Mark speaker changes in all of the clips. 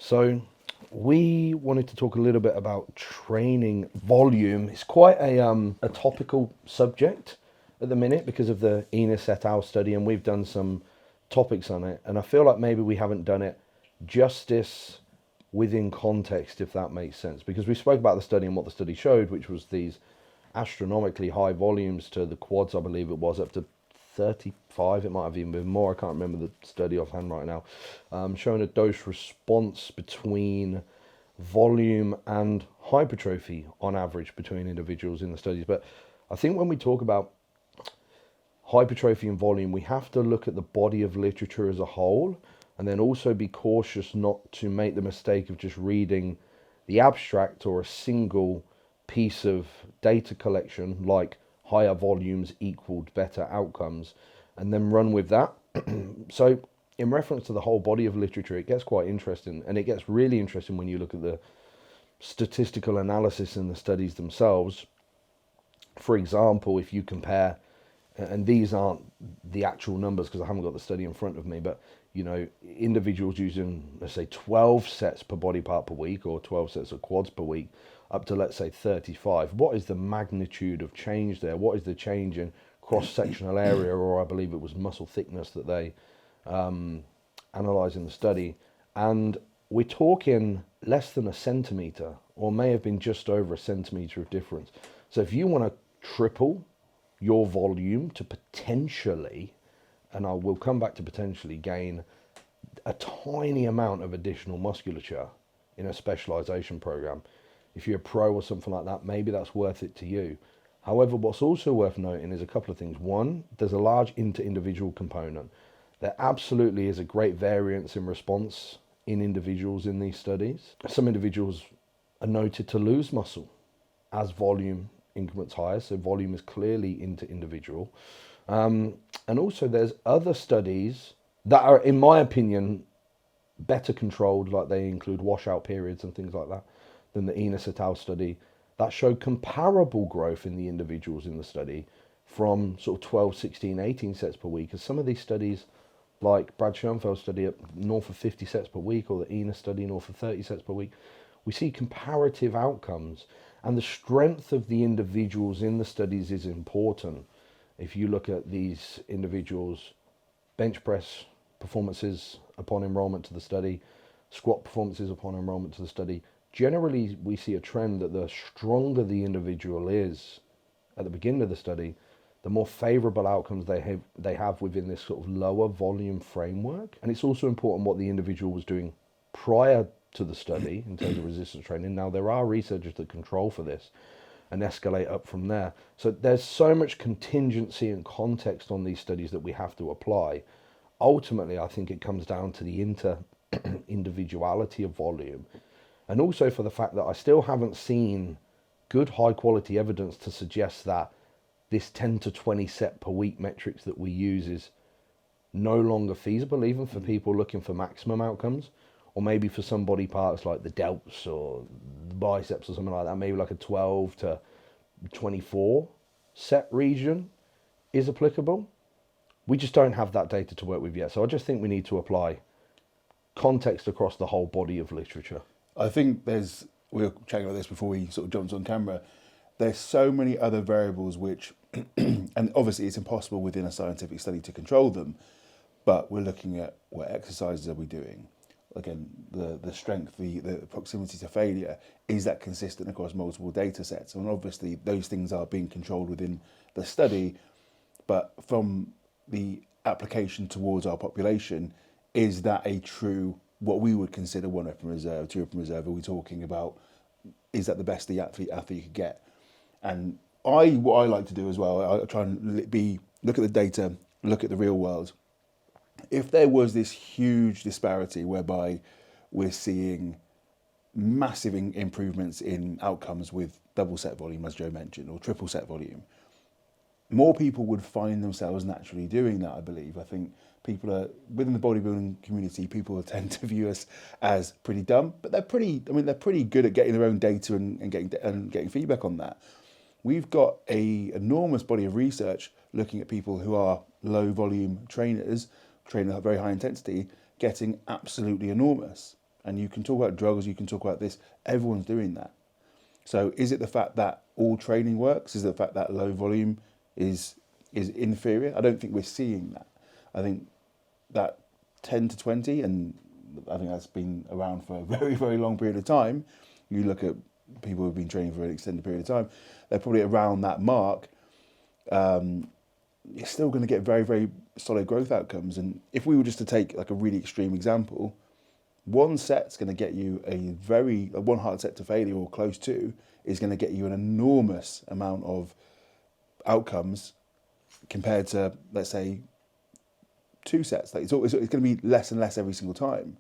Speaker 1: So we wanted to talk a little bit about training volume. It's quite a topical subject at the minute because of the Enos et al. Study, and we've done some topics on it. And I feel like maybe we haven't done it justice within context, if that makes sense. Because we spoke about the study and what the study showed, which was these astronomically high volumes to the quads, I believe it was, up to 35, it might have even been more, I can't remember the study offhand right now, showing a dose response between volume and hypertrophy on average between individuals in the studies. But I think when we talk about hypertrophy and volume, we have to look at the body of literature as a whole, and then also be cautious not to make the mistake of just reading the abstract or a single piece of data collection like higher volumes equaled better outcomes and then run with that. So in reference to the whole body of literature, it gets quite interesting, and it gets really interesting when you look at the statistical analysis in the studies themselves. For example, if you compare, and these aren't the actual numbers because I haven't got the study in front of me, but you know, individuals using, let's say, 12 sets per body part per week or 12 sets of quads per week up to, let's say, 35. What is the magnitude of change there? What is the change in cross-sectional area, or I believe it was muscle thickness that they analysed in the study? And we're talking less than a centimetre, or may have been just over a centimetre of difference. So if you want to triple your volume to potentially, and I will come back to potentially, gain a tiny amount of additional musculature in a specialization program, if you're a pro or something like that, maybe that's worth it to you. However, what's also worth noting is a couple of things. One, there's a large inter-individual component. There absolutely is a great variance in response in individuals in these studies. Some individuals are noted to lose muscle as volume increments higher, so volume is clearly inter-individual. And also there's other studies that are, in my opinion, better controlled, like they include washout periods and things like that, than the Enos et al. Study, that showed comparable growth in the individuals in the study from sort of 12, 16, 18 sets per week. As some of these studies, like Brad Schoenfeld's study up north of 50 sets per week, or the Enos study north of 30 sets per week, we see comparative outcomes. And the strength of the individuals in the studies is important. If you look at these individuals' bench press performances upon enrollment to the study, squat performances upon enrollment to the study, generally we see a trend that the stronger the individual is at the beginning of the study, the more favorable outcomes they have within this sort of lower volume framework. And it's also important what the individual was doing prior to the study in terms of resistance training. Now, there are researchers that control for this and escalate up from there. So there's so much contingency and context on these studies that we have to apply. Ultimately, I think it comes down to the individuality of volume, and also for the fact that I still haven't seen good high quality evidence to suggest that this 10 to 20 set per week metrics that we use is no longer feasible, even for people looking for maximum outcomes, or maybe for some body parts like the delts or the biceps or something like that, maybe like a 12 to 24 set region is applicable. We just don't have that data to work with yet. So I just think we need to apply context across the whole body of literature.
Speaker 2: I think we were chatting about this before we sort of jumped on camera, there's so many other variables which, and obviously it's impossible within a scientific study to control them, but we're looking at what exercises are we doing. Again, the strength, the proximity to failure, is that consistent across multiple data sets? And obviously those things are being controlled within the study, but from the application towards our population, is that a true, what we would consider 1 rep in reserve, 2 rep in reserve? Are we talking about, is that the best the athlete could get? And what I like to do as well, I try and look at the data, look at the real world. If there was this huge disparity whereby we're seeing massive improvements in outcomes with double set volume, as Joe mentioned, or triple set volume, more people would find themselves naturally doing that, I believe. I think people are, within the bodybuilding community, people tend to view us as pretty dumb, but they're pretty good at getting their own data and getting feedback on that. We've got an enormous body of research looking at people who are low volume trainers, training at very high intensity, getting absolutely enormous. And you can talk about drugs, you can talk about this. Everyone's doing that. So is it the fact that all training works? Is it the fact that low volume is inferior? I don't think we're seeing that. I think that 10 to 20, and I think that's been around for a very, very long period of time. You look at people who've been training for an extended period of time, they're probably around that mark. You're still going to get very, very solid growth outcomes. And if we were just to take like a really extreme example, one set's going to get you one hard set to failure or close to is going to get you an enormous amount of outcomes compared to, let's say, 2 sets. Like it's going to be less and less every single time.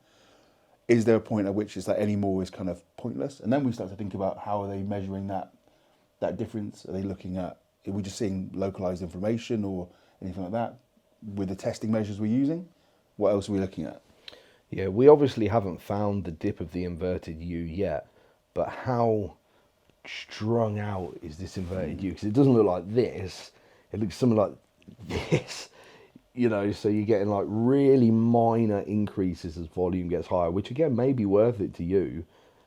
Speaker 2: Is there a point at which it's like any more is kind of pointless? And then we start to think about how are they measuring that difference? Are we just seeing localized inflammation or anything like that with the testing measures we're using? What else are we looking at?
Speaker 1: Yeah, we obviously haven't found the dip of the inverted U yet, but how strung out is this inverted U? Because it doesn't look like this. It looks something like this. So you're getting like really minor increases as volume gets higher, which again may be worth it to you,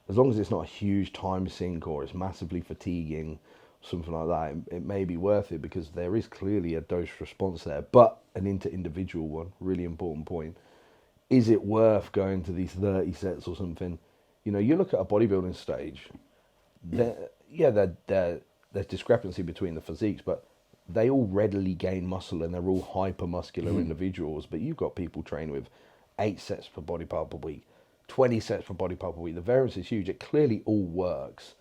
Speaker 1: as long as it's not a huge time sink or it's massively fatiguing, something like that. It may be worth it because there is clearly a dose response there, but an inter-individual one, really important point. Is it worth going to these 30 sets or something? You look at a bodybuilding stage, there's discrepancy between the physiques, but they all readily gain muscle and they're all hypermuscular individuals. But you've got people train with 8 sets per body part per week, 20 sets per body part per week. The variance is huge. It clearly all works.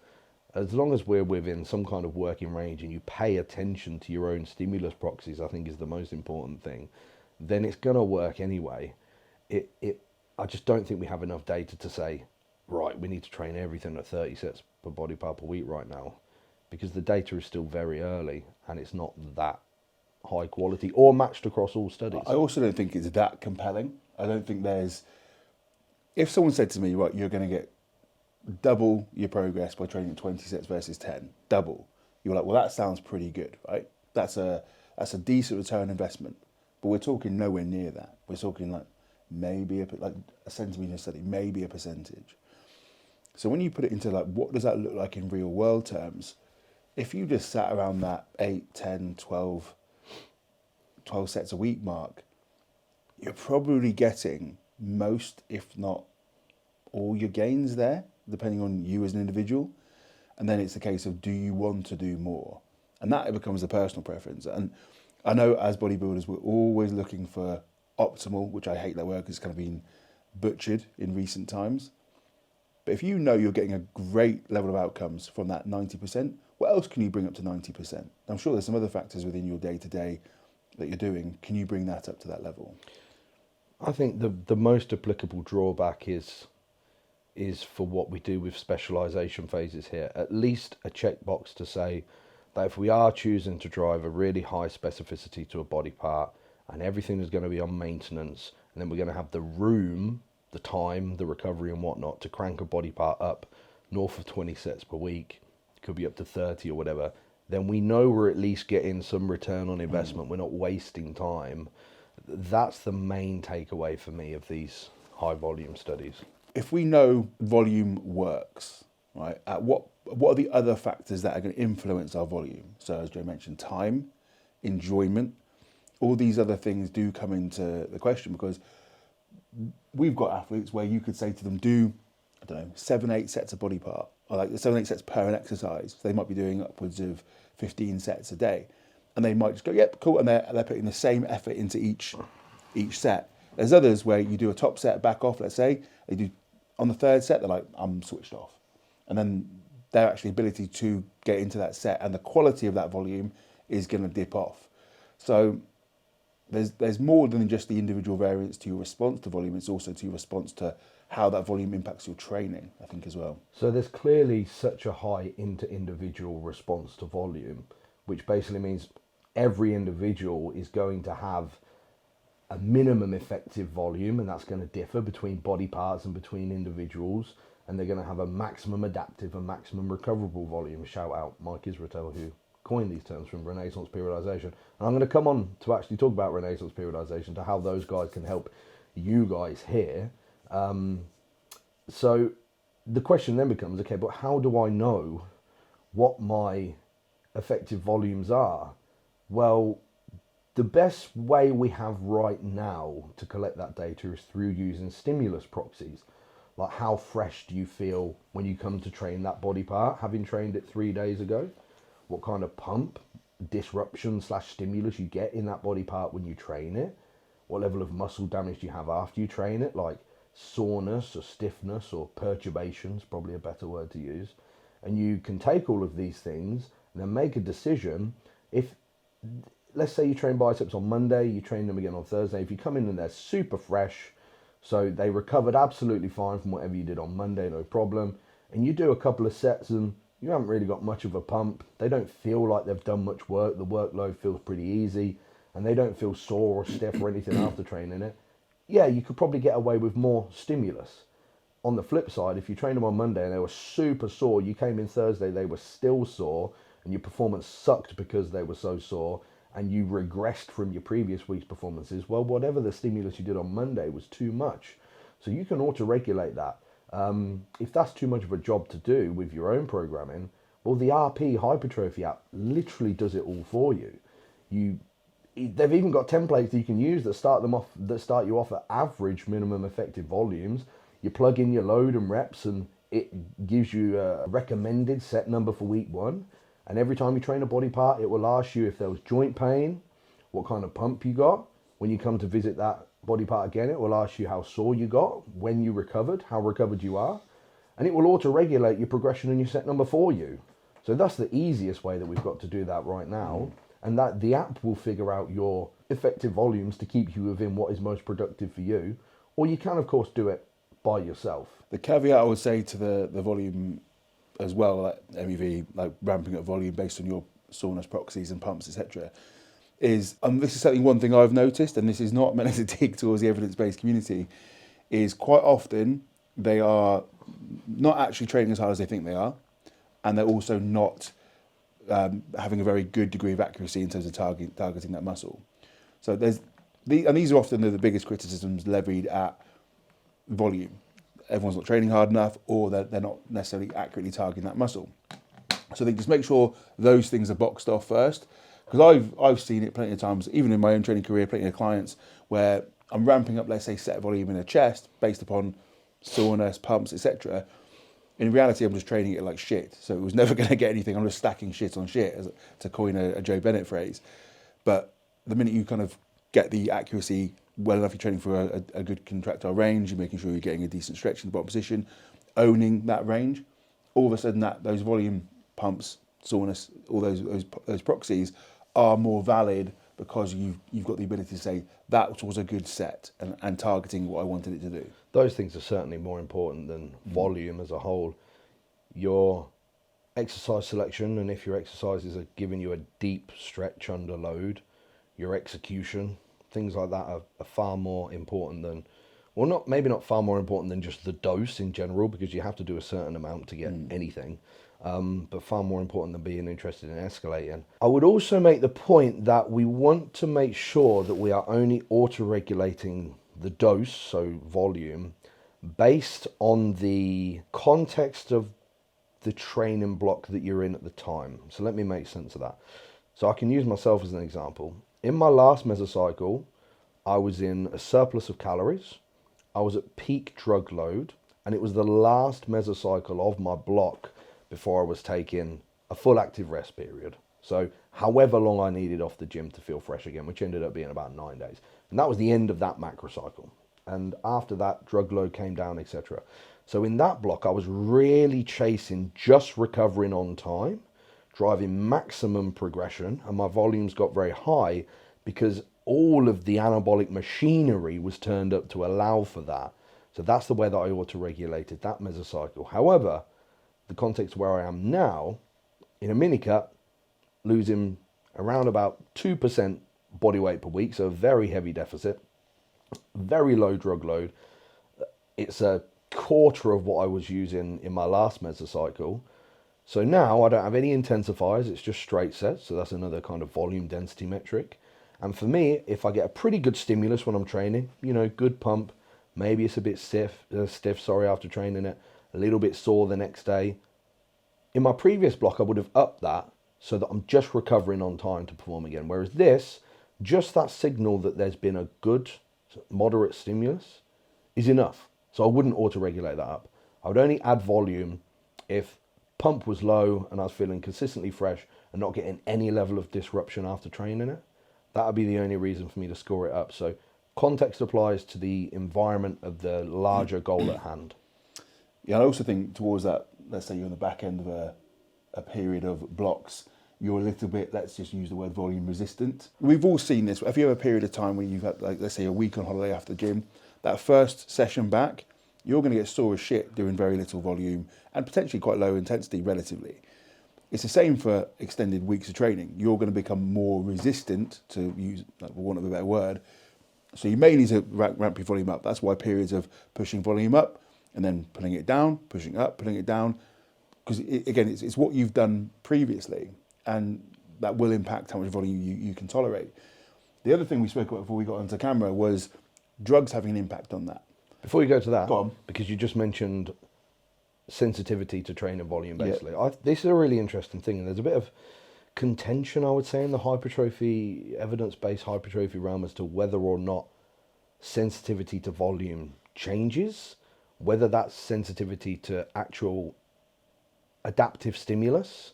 Speaker 1: As long as we're within some kind of working range and you pay attention to your own stimulus proxies, I think is the most important thing, then it's going to work anyway. I just don't think we have enough data to say, right, we need to train everything at 30 sets per body part per week right now, because the data is still very early and it's not that high quality or matched across all studies.
Speaker 2: I also don't think it's that compelling. I don't think if someone said to me, right, you're going to get double your progress by training 20 sets versus 10, double, you're like, well, that sounds pretty good, right? That's a decent return on investment. But we're talking nowhere near that. We're talking like maybe a centimetre study, maybe a percentage. So when you put it into like, what does that look like in real world terms? If you just sat around that 8, 10, 12 sets a week mark, you're probably getting most, if not all your gains there, depending on you as an individual. And then it's a case of, do you want to do more? And that becomes a personal preference. And I know as bodybuilders, we're always looking for optimal, which I hate that word because it's kind of been butchered in recent times. But if you know you're getting a great level of outcomes from that 90%, what else can you bring up to 90%? I'm sure there's some other factors within your day-to-day that you're doing. Can you bring that up to that level?
Speaker 1: I think the most applicable drawback is for what we do with specialization phases here, at least a checkbox to say that if we are choosing to drive a really high specificity to a body part and everything is going to be on maintenance, and then we're going to have the room, the time, the recovery and whatnot to crank a body part up north of 20 sets per week, could be up to 30 or whatever, then we know we're at least getting some return on investment. We're not wasting time. That's the main takeaway for me of these high volume studies.
Speaker 2: If we know volume works, right, what are the other factors that are going to influence our volume? So as Joe mentioned, time, enjoyment, all these other things do come into the question, because we've got athletes where you could say to them, do, 7, 8 sets of body part, or like 7, 8 sets per an exercise. So they might be doing upwards of 15 sets a day. And they might just go, yep, cool, and they're putting the same effort into each set. There's others where you do a top set, back off, let's say, they do on the 3rd set, they're like, I'm switched off. And then their actual ability to get into that set and the quality of that volume is going to dip off. So there's more than just the individual variance to your response to volume, it's also to your response to how that volume impacts your training, I think, as well.
Speaker 1: So there's clearly such a high inter-individual response to volume, which basically means every individual is going to have a minimum effective volume, and that's going to differ between body parts and between individuals, and they're going to have a maximum adaptive and maximum recoverable volume. Shout out Mike Israel, who coined these terms from Renaissance periodization. And I'm going to come on to actually talk about Renaissance periodization, to how those guys can help you guys here. So the question then becomes, okay, but how do I know what my effective volumes are? Well, the best way we have right now to collect that data is through using stimulus proxies. Like, how fresh do you feel when you come to train that body part, having trained it 3 days ago? What kind of pump, disruption / stimulus you get in that body part when you train it? What level of muscle damage do you have after you train it? Like soreness or stiffness or perturbations, probably a better word to use. And you can take all of these things and then make a decision. If, let's say you train biceps on Monday, you train them again on Thursday. If you come in and they're super fresh, so they recovered absolutely fine from whatever you did on Monday, no problem, and you do a couple of sets and you haven't really got much of a pump, they don't feel like they've done much work, the workload feels pretty easy, and they don't feel sore or stiff or anything after training it, yeah, you could probably get away with more stimulus. On the flip side, if you trained them on Monday and they were super sore, you came in Thursday, they were still sore, and your performance sucked because they were so sore, and you regressed from your previous week's performances, well, whatever the stimulus you did on Monday was too much. So you can auto-regulate that. If that's too much of a job to do with your own programming, well, the RP Hypertrophy app literally does it all for you. They've even got templates that you can use that start you off at average minimum effective volumes. You plug in your load and reps, and it gives you a recommended set number for week 1. And every time you train a body part, it will ask you if there was joint pain, what kind of pump you got. When you come to visit that body part again, it will ask you how sore you got, when you recovered, how recovered you are. And it will auto-regulate your progression and your set number for you. So that's the easiest way that we've got to do that right now. And that the app will figure out your effective volumes to keep you within what is most productive for you. Or you can, of course, do it by yourself.
Speaker 2: The caveat I would say to the volume as well, like MEV, like ramping up volume based on your soreness proxies and pumps, etc., is, this is one thing I've noticed, and this is not meant as a dig towards the evidence-based community, is quite often they are not actually training as hard as they think they are, and they're also not having a very good degree of accuracy in terms of targeting that muscle. So these are often the biggest criticisms levied at volume. Everyone's not training hard enough, or they're not necessarily accurately targeting that muscle. So they just make sure those things are boxed off first. Because I've seen it plenty of times, even in my own training career, plenty of clients where I'm ramping up, let's say, set volume in a chest based upon soreness, pumps, etc. In reality, I'm just training it like shit. So it was never going to get anything. I'm just stacking shit on shit, to coin a Joe Bennett phrase. But the minute you kind of get the accuracy well enough, you're training for a good contractile range, you're making sure you're getting a decent stretch in the bottom position, owning that range, all of a sudden those volume pumps, soreness, all those proxies are more valid, because you've got the ability to say that was a good set and targeting what I wanted it to do.
Speaker 1: Those things are certainly more important than volume as a whole. Your exercise selection, and if your exercises are giving you a deep stretch under load, your execution, things like that are far more important than, well, maybe not far more important than just the dose in general, because you have to do a certain amount to get anything. But far more important than being interested in escalating. I would also make the point that we want to make sure that we are only auto-regulating the dose, so volume, based on the context of the training block that you're in at the time. So let me make sense of that. So I can use myself as an example. In my last mesocycle, I was in a surplus of calories, I was at peak drug load, and it was the last mesocycle of my block before I was taking a full active rest period. So however long I needed off the gym to feel fresh again, which ended up being about 9 days. And that was the end of that macro cycle. And after that, drug load came down, etc. So in that block, I was really chasing just recovering on time, driving maximum progression, and my volumes got very high because all of the anabolic machinery was turned up to allow for that. So that's the way that I auto-regulated that mesocycle. However, the context where I am now, in a mini cut, losing around about 2% body weight per week, so a very heavy deficit, very low drug load. It's a quarter of what I was using in my last mesocycle. So now I don't have any intensifiers, it's just straight sets, so that's another kind of volume density metric. And for me, if I get a pretty good stimulus when I'm training, good pump, Maybe it's a bit stiff, after training it, a little bit sore the next day. In my previous block, I would have upped that so that I'm just recovering on time to perform again. Whereas this, just that signal that there's been a good, moderate stimulus is enough. So I wouldn't auto-regulate that up. I would only add volume if pump was low and I was feeling consistently fresh and not getting any level of disruption after training it. That would be the only reason for me to score it up. So context applies to the environment of the larger goal at hand.
Speaker 2: Yeah, I also think towards that, let's say you're on the back end of a period of blocks, you're a little bit, let's just use the word volume resistant. We've all seen this. If you have a period of time when you've had, like, let's say a week on holiday after the gym, that first session back, you're going to get sore as shit doing very little volume and potentially quite low intensity relatively. It's the same for extended weeks of training. You're going to become more resistant, to use, like, for want of a better word. So you may need to ramp your volume up. That's why periods of pushing volume up and then pulling it down, pushing up, pulling it down. Because again, it's what you've done previously, and that will impact how much volume you can tolerate. The other thing we spoke about before we got onto camera was drugs having an impact on that.
Speaker 1: Before you go to that,
Speaker 2: Go on.
Speaker 1: because you just mentioned sensitivity to training volume, basically. Yeah. This is a really interesting thing, and there's a bit of contention, I would say, in the hypertrophy, evidence-based hypertrophy realm as to whether or not sensitivity to volume changes, whether that's sensitivity to actual adaptive stimulus,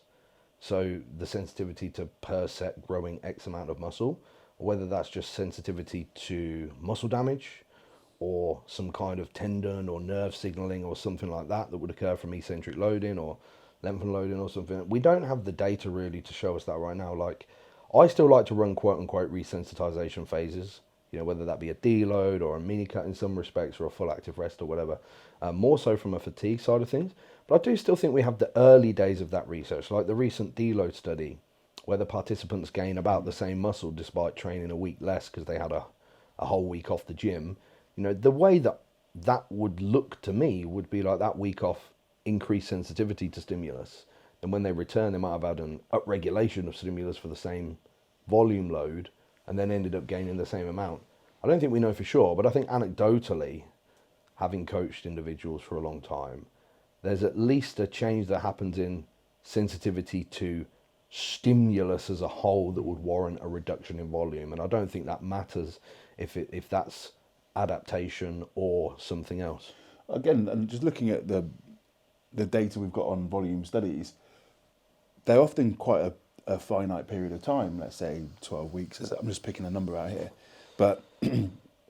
Speaker 1: so the sensitivity to per set growing X amount of muscle, or whether that's just sensitivity to muscle damage or some kind of tendon or nerve signaling or something like that would occur from eccentric loading or lengthen loading or something. We don't have the data really to show us that right now. Like, I still like to run quote unquote resensitization phases, you know, whether that be a deload or a mini cut in some respects or a full active rest or whatever, more so from a fatigue side of things. But I do still think we have the early days of that research, like the recent deload study where the participants gain about the same muscle despite training a week less because they had a whole week off the gym. You know, the way that would look to me would be like that week off increased sensitivity to stimulus. And when they return, they might have had an upregulation of stimulus for the same volume load and then ended up gaining the same amount. I don't think we know for sure, but I think anecdotally, having coached individuals for a long time, there's at least a change that happens in sensitivity to stimulus as a whole that would warrant a reduction in volume. And I don't think that matters if that's adaptation or something else.
Speaker 2: Again, and just looking at the data we've got on volume studies, they're often quite a finite period of time, let's say 12 weeks. I'm just picking a number out here. But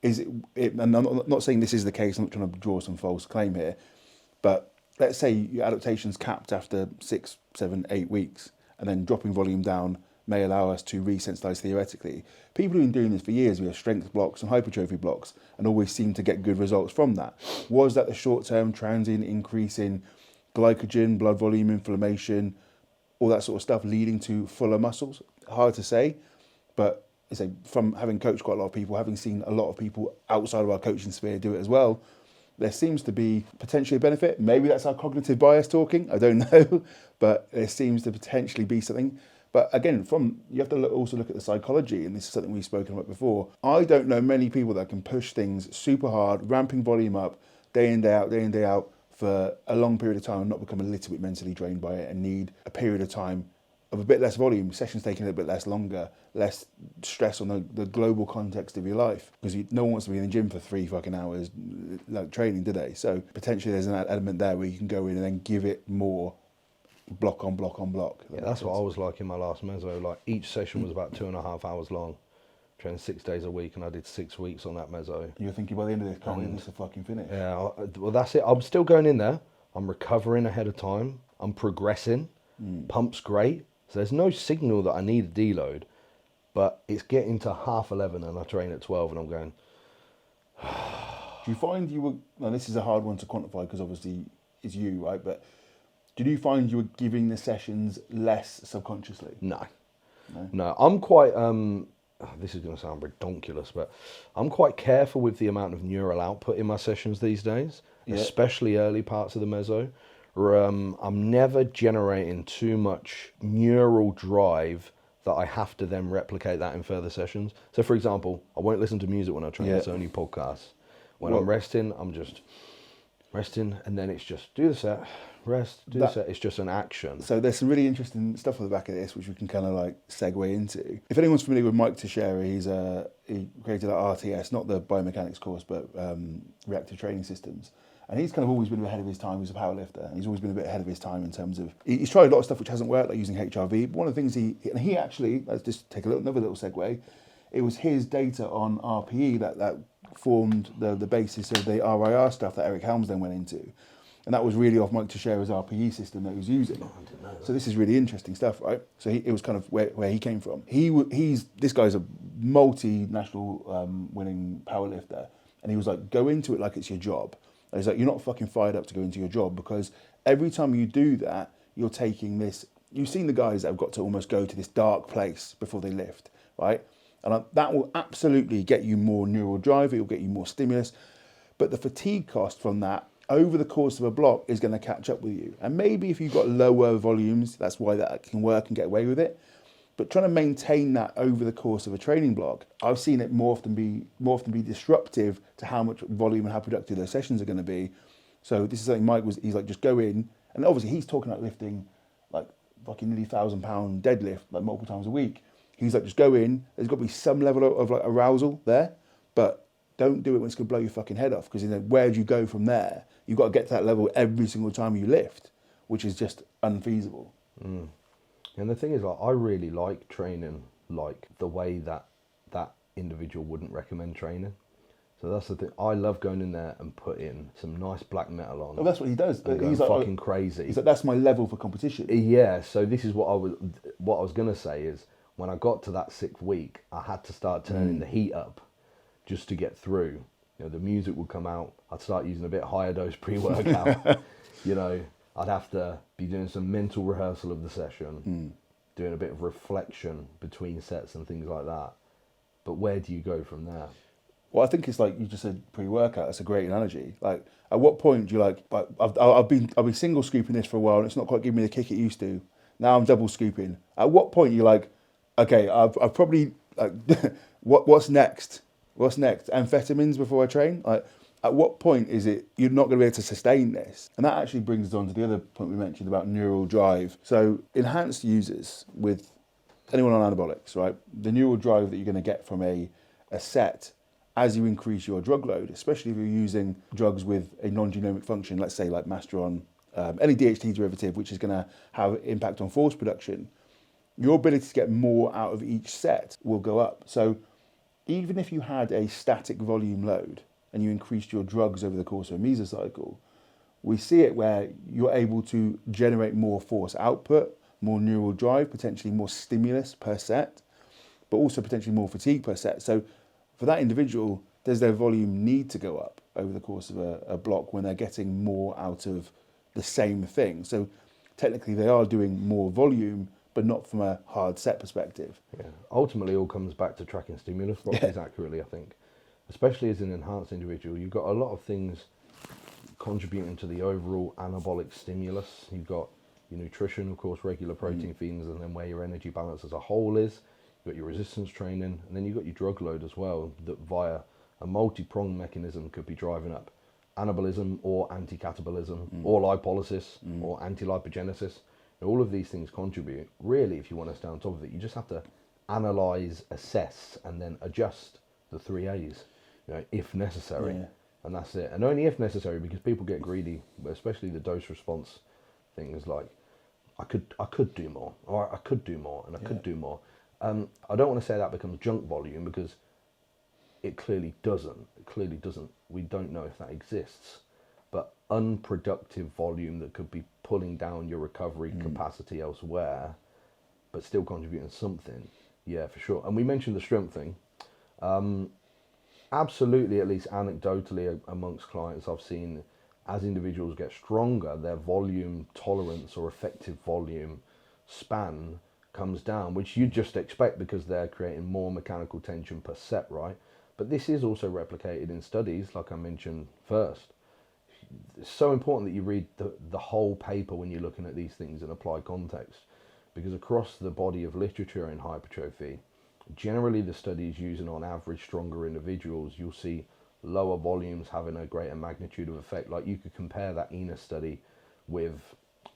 Speaker 2: is it, and I'm not saying this is the case, I'm not trying to draw some false claim here, but let's say your adaptation's capped after 6, 7, 8 weeks, and then dropping volume down may allow us to resensitize theoretically. People who've been doing this for years, we have strength blocks and hypertrophy blocks, and always seem to get good results from that. Was that the short-term transient increase in glycogen, blood volume, inflammation, all that sort of stuff leading to fuller muscles? Hard to say, but from having coached quite a lot of people, having seen a lot of people outside of our coaching sphere do it as well, there seems to be potentially a benefit. Maybe that's our cognitive bias talking, I don't know, but there seems to potentially be something. But again, you have to also look at the psychology, and this is something we've spoken about before. I don't know many people that can push things super hard, ramping volume up, day in, day out, for a long period of time and not become a little bit mentally drained by it and need a period of time of a bit less volume, sessions taking a little bit less longer, less stress on the global context of your life. Because no one wants to be in the gym for 3 fucking hours like training, do they? So potentially there's an element there where you can go in and then give it more block on block on block.
Speaker 1: Yeah, that's what I was like in my last meso. Like, each session was about 2.5 hours long. Trained 6 days a week, and I did 6 weeks on that meso.
Speaker 2: You're thinking by the end of this, can't this to fucking finish?
Speaker 1: Yeah, well, that's it. I'm still going in there. I'm recovering ahead of time. I'm progressing. Pump's great. So there's no signal that I need a deload, but it's getting to 11:30 and I train at 12 and I'm going...
Speaker 2: Do you find you were... Now, this is a hard one to quantify because obviously it's you, right? But did you find you were giving the sessions less subconsciously?
Speaker 1: No. I'm quite... this is going to sound ridiculous, but I'm quite careful with the amount of neural output in my sessions these days, especially early parts of the meso. I'm never generating too much neural drive that I have to then replicate that in further sessions. So, for example, I won't listen to music when I train. It's only podcasts. When I'm resting, I'm just resting, and then it's just do the set, rest, do the set. It's just an action.
Speaker 2: So there's some really interesting stuff on the back of this, which we can kind of like segue into. If anyone's familiar with Mike Teixeira, he created our RTS, not the biomechanics course, but reactive training systems. And he's kind of always been ahead of his time. He's a powerlifter, and he's always been a bit ahead of his time in terms of he's tried a lot of stuff which hasn't worked, like using HRV. But one of the things he actually, let's just take another little segue. It was his data on RPE that formed the basis of the RIR stuff that Eric Helms then went into. And that was really off Mike Teixeira's RPE system that he was using.
Speaker 1: Oh, I didn't know that.
Speaker 2: So this is really interesting stuff, right? So it was kind of where he came from. This guy's a multinational winning powerlifter, and he was like, go into it like it's your job. And he's like, you're not fucking fired up to go into your job, because every time you do that, you're taking this. You've seen the guys that have got to almost go to this dark place before they lift, right? And that will absolutely get you more neural drive. It will get you more stimulus, but the fatigue cost from that over the course of a block is going to catch up with you. And maybe if you've got lower volumes, that's why that can work and get away with it. But trying to maintain that over the course of a training block, I've seen it more often be disruptive to how much volume and how productive those sessions are going to be. So this is something he's like, just go in, and obviously he's talking about lifting like fucking nearly 1,000-pound deadlift like multiple times a week. He's like, just go in. There's got to be some level of like arousal there, but don't do it when it's going to blow your fucking head off, because then where do you go from there? You've got to get to that level every single time you lift, which is just unfeasible.
Speaker 1: Mm. And the thing is, like, I really like training like the way that individual wouldn't recommend training. So that's the thing. I love going in there and putting some nice black metal on.
Speaker 2: Oh, that's what he does.
Speaker 1: He's like fucking crazy.
Speaker 2: He's like, that's my level for competition.
Speaker 1: Yeah. So this is what I was gonna say is, when I got to that 6th week, I had to start turning the heat up just to get through. You know, the music would come out. I'd start using a bit higher dose pre-workout. You know, I'd have to be doing some mental rehearsal of the session, doing a bit of reflection between sets and things like that. But where do you go from there?
Speaker 2: Well, I think it's like you just said pre-workout. That's a great analogy. Like, at what point do you like? I've been single scooping this for a while, and it's not quite giving me the kick it used to. Now I'm double scooping. At what point you're like, okay, I've probably like, what's next? What's next? Amphetamines before I train? Like, at what point is it you're not going to be able to sustain this? And that actually brings us on to the other point we mentioned about neural drive. So enhanced users with anyone on anabolics, right? The neural drive that you're going to get from a set as you increase your drug load, especially if you're using drugs with a non-genomic function, let's say like Mastron, any DHT derivative, which is going to have impact on force production, your ability to get more out of each set will go up. So even if you had a static volume load and you increased your drugs over the course of a mesocycle, we see it where you're able to generate more force output, more neural drive, potentially more stimulus per set, but also potentially more fatigue per set. So for that individual, does their volume need to go up over the course of a block when they're getting more out of the same thing? So technically they are doing more volume, but not from a hard set perspective.
Speaker 1: Yeah. Ultimately, it all comes back to tracking stimulus responses accurately, I think. Especially as an enhanced individual, you've got a lot of things contributing to the overall anabolic stimulus. You've got your nutrition, of course, regular protein feeds, and then where your energy balance as a whole is. You've got your resistance training, and then you've got your drug load as well, that via a multi-pronged mechanism could be driving up anabolism or anti-catabolism or lipolysis or anti-lipogenesis. All of these things contribute. Really, if you want to stay on top of it, you just have to analyze, assess, and then adjust the 3 A's, you know, if necessary.
Speaker 2: Yeah.
Speaker 1: And that's it. And only if necessary, because people get greedy, especially the dose response things like, I could do more, or I could do more, and I could do more. I don't want to say that becomes junk volume, because it clearly doesn't. It clearly doesn't. We don't know if that exists. But unproductive volume that could be pulling down your recovery capacity elsewhere, but still contributing something. Yeah, for sure. And we mentioned the strength thing. Absolutely, at least anecdotally amongst clients I've seen, as individuals get stronger, their volume tolerance or effective volume span comes down, which you'd just expect because they're creating more mechanical tension per set, right? But this is also replicated in studies, like I mentioned first. It's so important that you read the whole paper when you're looking at these things in applied context, because across the body of literature in hypertrophy, generally the studies using on average stronger individuals, you'll see lower volumes having a greater magnitude of effect. Like you could compare that ENA study with,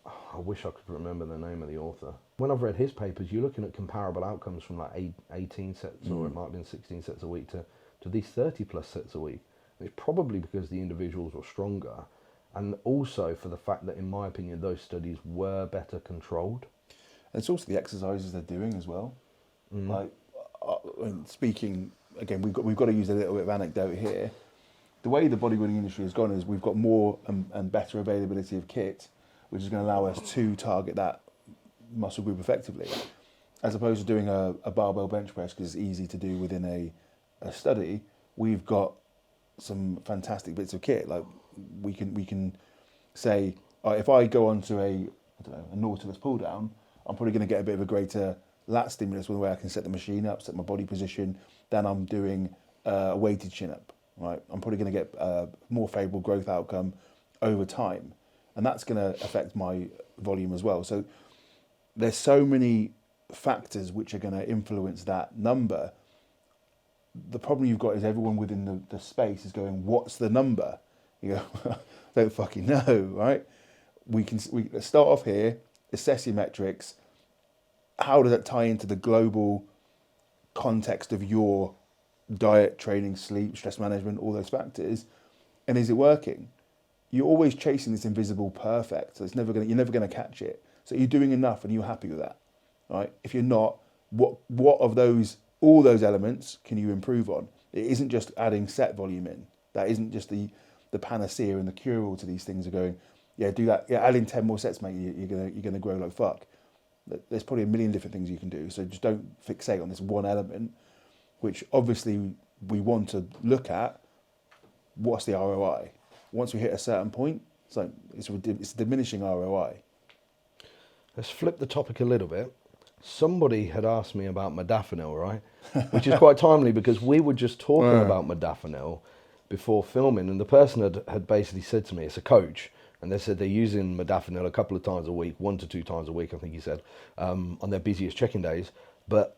Speaker 1: I wish I could remember the name of the author. When I've read his papers, you're looking at comparable outcomes from like 18 sets, or it might have been 16 sets a week to these 30 plus sets a week. And it's probably because the individuals were stronger, and also for the fact that, in my opinion, those studies were better controlled.
Speaker 2: And it's also the exercises they're doing as well. Like, speaking again, we've got to use a little bit of anecdote here. The way the bodybuilding industry has gone is we've got more and better availability of kit, which is going to allow us to target that muscle group effectively, as opposed to doing a barbell bench press because it's easy to do within a study. We've got some fantastic bits of kit. Like we can say, if I go onto a Nautilus pull down, I'm probably going to get a bit of a greater lat stimulus with the way I can set the machine up, set my body position, than I'm doing a weighted chin up. Right, I'm probably going to get a more favourable growth outcome over time, and that's going to affect my volume as well. So there's so many factors which are going to influence that number. The problem you've got is everyone within the space is going, "What's the number?" You go, "Don't fucking know." Right? Let's start off here. Assess your metrics. How does that tie into the global context of your diet, training, sleep, stress management, all those factors, and is it working? You're always chasing this invisible perfect, so you're never going to catch it. So you're doing enough, and you're happy with that, right? If you're not, what of all those elements can you improve on? It isn't just adding set volume in. That isn't just the panacea and the cure-all to these things. Are going, yeah, do that. Yeah, add in 10 more sets, mate. You're gonna grow like fuck. There's probably a million different things you can do. So just don't fixate on this one element, which obviously we want to look at. What's the ROI? Once we hit a certain point, it's a diminishing ROI.
Speaker 1: Let's flip the topic a little bit. Somebody had asked me about modafinil, right? Which is quite timely because we were just talking about modafinil before filming, and the person had basically said to me, it's a coach, and they said they're using modafinil a couple of times a week, 1 to 2 times a week, I think he said, on their busiest check-in days. But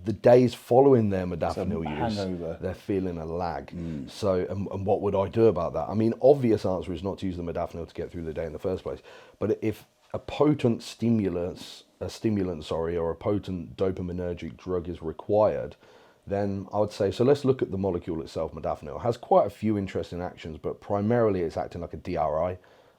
Speaker 1: the days following their modafinil use, they're feeling a lag. So, and what would I do about that? I mean, obvious answer is not to use the modafinil to get through the day in the first place. But if a potent stimulant, or a potent dopaminergic drug is required, then I would say, so let's look at the molecule itself. Modafinil has quite a few interesting actions, but primarily it's acting like a DRI, a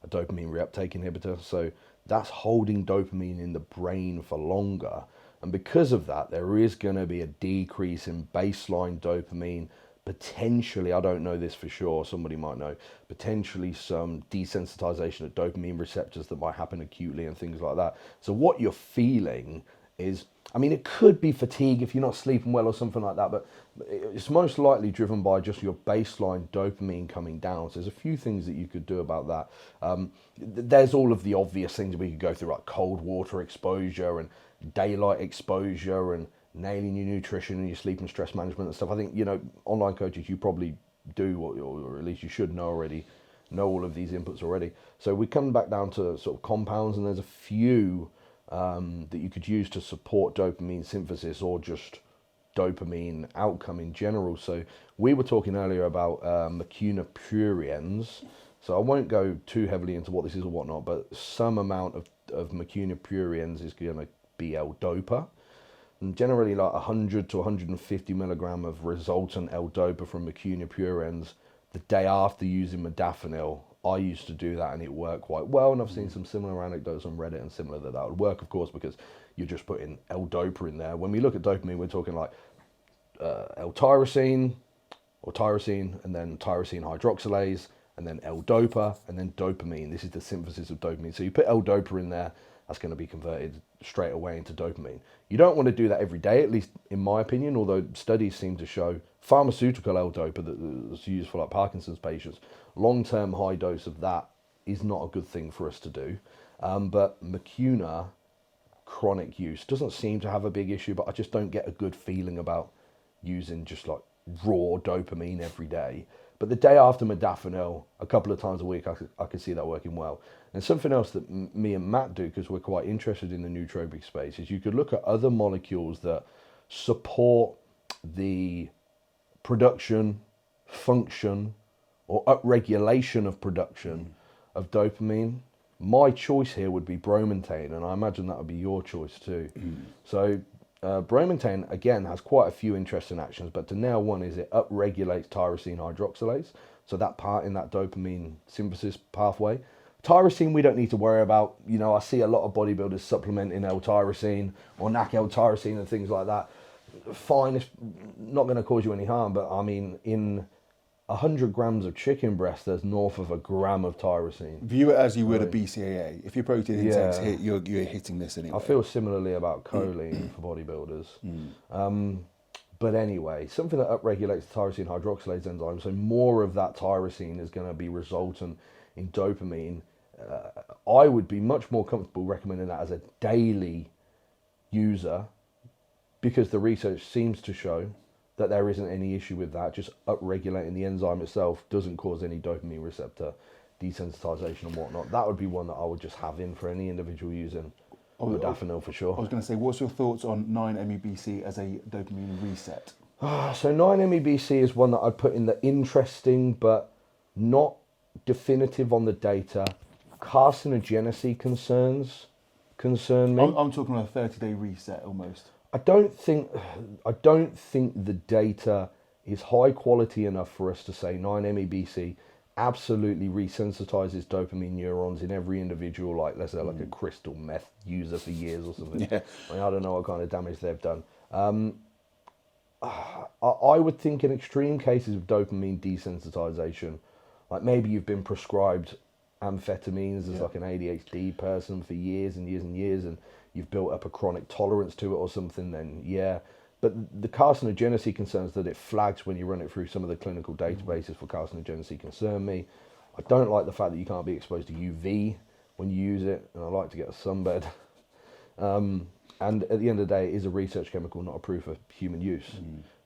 Speaker 1: dopamine reuptake inhibitor. So that's holding dopamine in the brain for longer. And because of that, there is going to be a decrease in baseline dopamine, potentially, I don't know this for sure, somebody might know, potentially some desensitization of dopamine receptors that might happen acutely and things like that. So what you're feeling is, I mean, it could be fatigue if you're not sleeping well or something like that, but it's most likely driven by just your baseline dopamine coming down. So there's a few things that you could do about that. There's all of the obvious things we could go through, like cold water exposure and daylight exposure and nailing your nutrition and your sleep and stress management and stuff. I think, online coaches, you probably do, or at least you should know all of these inputs already. So we come back down to sort of compounds, and there's a few that you could use to support dopamine synthesis or just dopamine outcome in general. So we were talking earlier about mecunopuriens. So I won't go too heavily into what this is or whatnot, but some amount of mecunopuriens is going to be L-DOPA. And generally like 100 to 150 milligram of resultant L-DOPA from mecunopuriens the day after using modafinil. I used to do that and it worked quite well, and I've seen some similar anecdotes on Reddit and similar that would work, of course, because you're just putting L-DOPA in there. When we look at dopamine, we're talking like L-tyrosine or tyrosine, and then tyrosine hydroxylase, and then L-DOPA, and then dopamine. This is the synthesis of dopamine. So you put L-DOPA in there, that's going to be converted straight away into dopamine. You don't want to do that every day, at least in my opinion, although studies seem to show pharmaceutical L-DOPA that's used for like Parkinson's patients, long-term high dose of that is not a good thing for us to do. But Mecuna, chronic use, doesn't seem to have a big issue, but I just don't get a good feeling about using just like raw dopamine every day. But the day after modafinil, a couple of times a week, I could see that working well. And something else that me and Matt do, because we're quite interested in the nootropic space, is you could look at other molecules that support the production function or upregulation of production of dopamine, my choice here would be bromontane, and I imagine that would be your choice too. So bromontane, again, has quite a few interesting actions, but to nail one is it upregulates tyrosine hydroxylase, so that part in that dopamine synthesis pathway. Tyrosine we don't need to worry about. You know, I see a lot of bodybuilders supplementing L-tyrosine or NAC L-tyrosine and things like that. Fine, it's not going to cause you any harm, but I mean, in 100 grams of chicken breast, there's north of a gram of tyrosine.
Speaker 2: View it as you would a BCAA. If your protein intakes hit, you're hitting this anyway.
Speaker 1: I feel similarly about choline for bodybuilders. But anyway, something that upregulates the tyrosine hydroxylase enzyme, so more of that tyrosine is going to be resultant in dopamine. I would be much more comfortable recommending that as a daily user, because the research seems to show that there isn't any issue with that. Just upregulating the enzyme itself doesn't cause any dopamine receptor desensitization and whatnot. That would be one that I would just have in for any individual using modafinil for sure.
Speaker 2: I was going to say, what's your thoughts on 9-MeBC as a dopamine reset?
Speaker 1: So 9-MeBC is one that I'd put in the interesting but not definitive on the data. Carcinogenicity concerns concern me.
Speaker 2: I'm talking about a 30-day reset almost.
Speaker 1: I don't think the data is high quality enough for us to say 9-MeBC absolutely resensitizes dopamine neurons in every individual, like let's say like a crystal meth user for years or something.
Speaker 2: Yeah.
Speaker 1: I mean, I don't know what kind of damage they've done. I would think in extreme cases of dopamine desensitization, like maybe you've been prescribed amphetamines as like an ADHD person for years and years and years, and you've built up a chronic tolerance to it or something, then yeah. But the carcinogenicity concerns that it flags when you run it through some of the clinical databases for carcinogenicity concern me. I don't like the fact that you can't be exposed to UV when you use it, and I like to get a sunbed. And at the end of the day, it is a research chemical, not a proof of human use.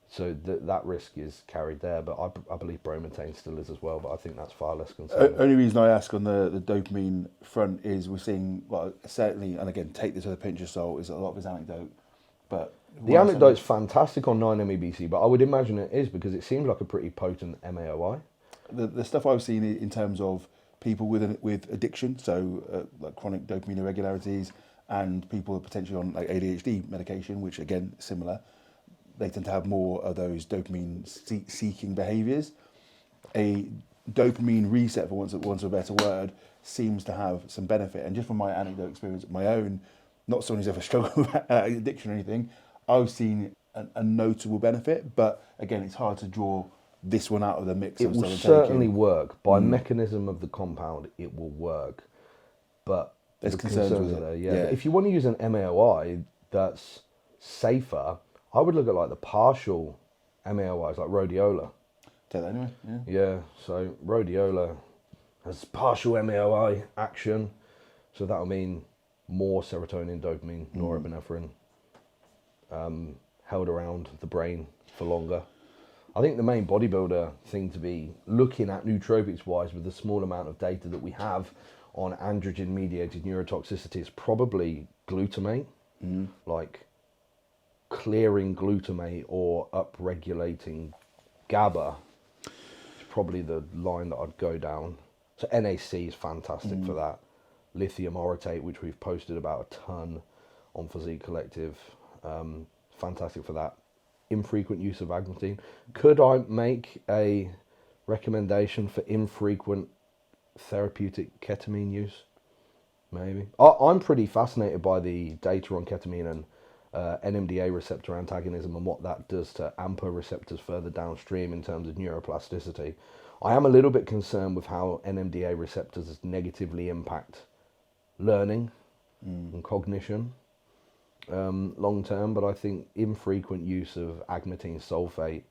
Speaker 1: So that risk is carried there, but I believe bromontane still is as well, but I think that's far less concerning.
Speaker 2: Only reason I ask on the dopamine front is we're seeing, well, certainly, and again, take this with a pinch of salt, is a lot of his anecdote, but...
Speaker 1: The anecdote's fantastic on 9-MeBC, but I would imagine it is because it seems like a pretty potent MAOI.
Speaker 2: The stuff I've seen in terms of people with addiction, so like chronic dopamine irregularities, and people potentially on like ADHD medication, which again, similar, they tend to have more of those dopamine seeking behaviours. A dopamine reset, for want of a better word, seems to have some benefit. And just from my anecdote experience, my own, not someone who's ever struggled with addiction or anything, I've seen a notable benefit. But again, it's hard to draw this one out of the mix.
Speaker 1: It will certainly work. By mechanism of the compound, it will work. But
Speaker 2: there's concerns with it.
Speaker 1: Yeah. But if you want to use an MAOI that's safer, I would look at like the partial MAOIs, like rhodiola.
Speaker 2: Take that anyway.
Speaker 1: Yeah. So rhodiola has partial MAOI action, so that'll mean more serotonin, dopamine, norepinephrine held around the brain for longer. I think the main bodybuilder thing to be looking at nootropics wise, with the small amount of data that we have on androgen mediated neurotoxicity, is probably glutamate, like clearing glutamate or upregulating GABA is probably the line that I'd go down. So NAC is fantastic for that. Lithium orotate, which we've posted about a ton on Physique Collective, fantastic for that. Infrequent use of agmatine. Could I make a recommendation for infrequent therapeutic ketamine use? Maybe. I'm pretty fascinated by the data on ketamine and NMDA receptor antagonism and what that does to AMPA receptors further downstream in terms of neuroplasticity. I am a little bit concerned with how NMDA receptors negatively impact learning and cognition long term, but I think infrequent use of agmatine sulfate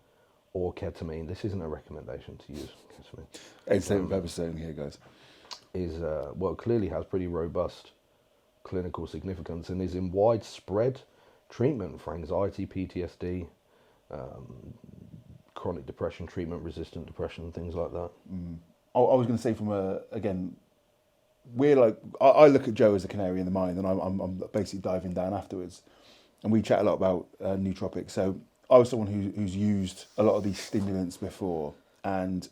Speaker 1: or ketamine, this isn't a recommendation to use ketamine.
Speaker 2: It's the purpose saying here, guys.
Speaker 1: Is clearly has pretty robust clinical significance and is in widespread treatment for anxiety, PTSD, chronic depression, treatment-resistant depression, things like that.
Speaker 2: I was going to say we're like, I look at Joe as a canary in the mine, and I'm basically diving down afterwards, and we chat a lot about nootropics. So I was someone who's used a lot of these stimulants before, And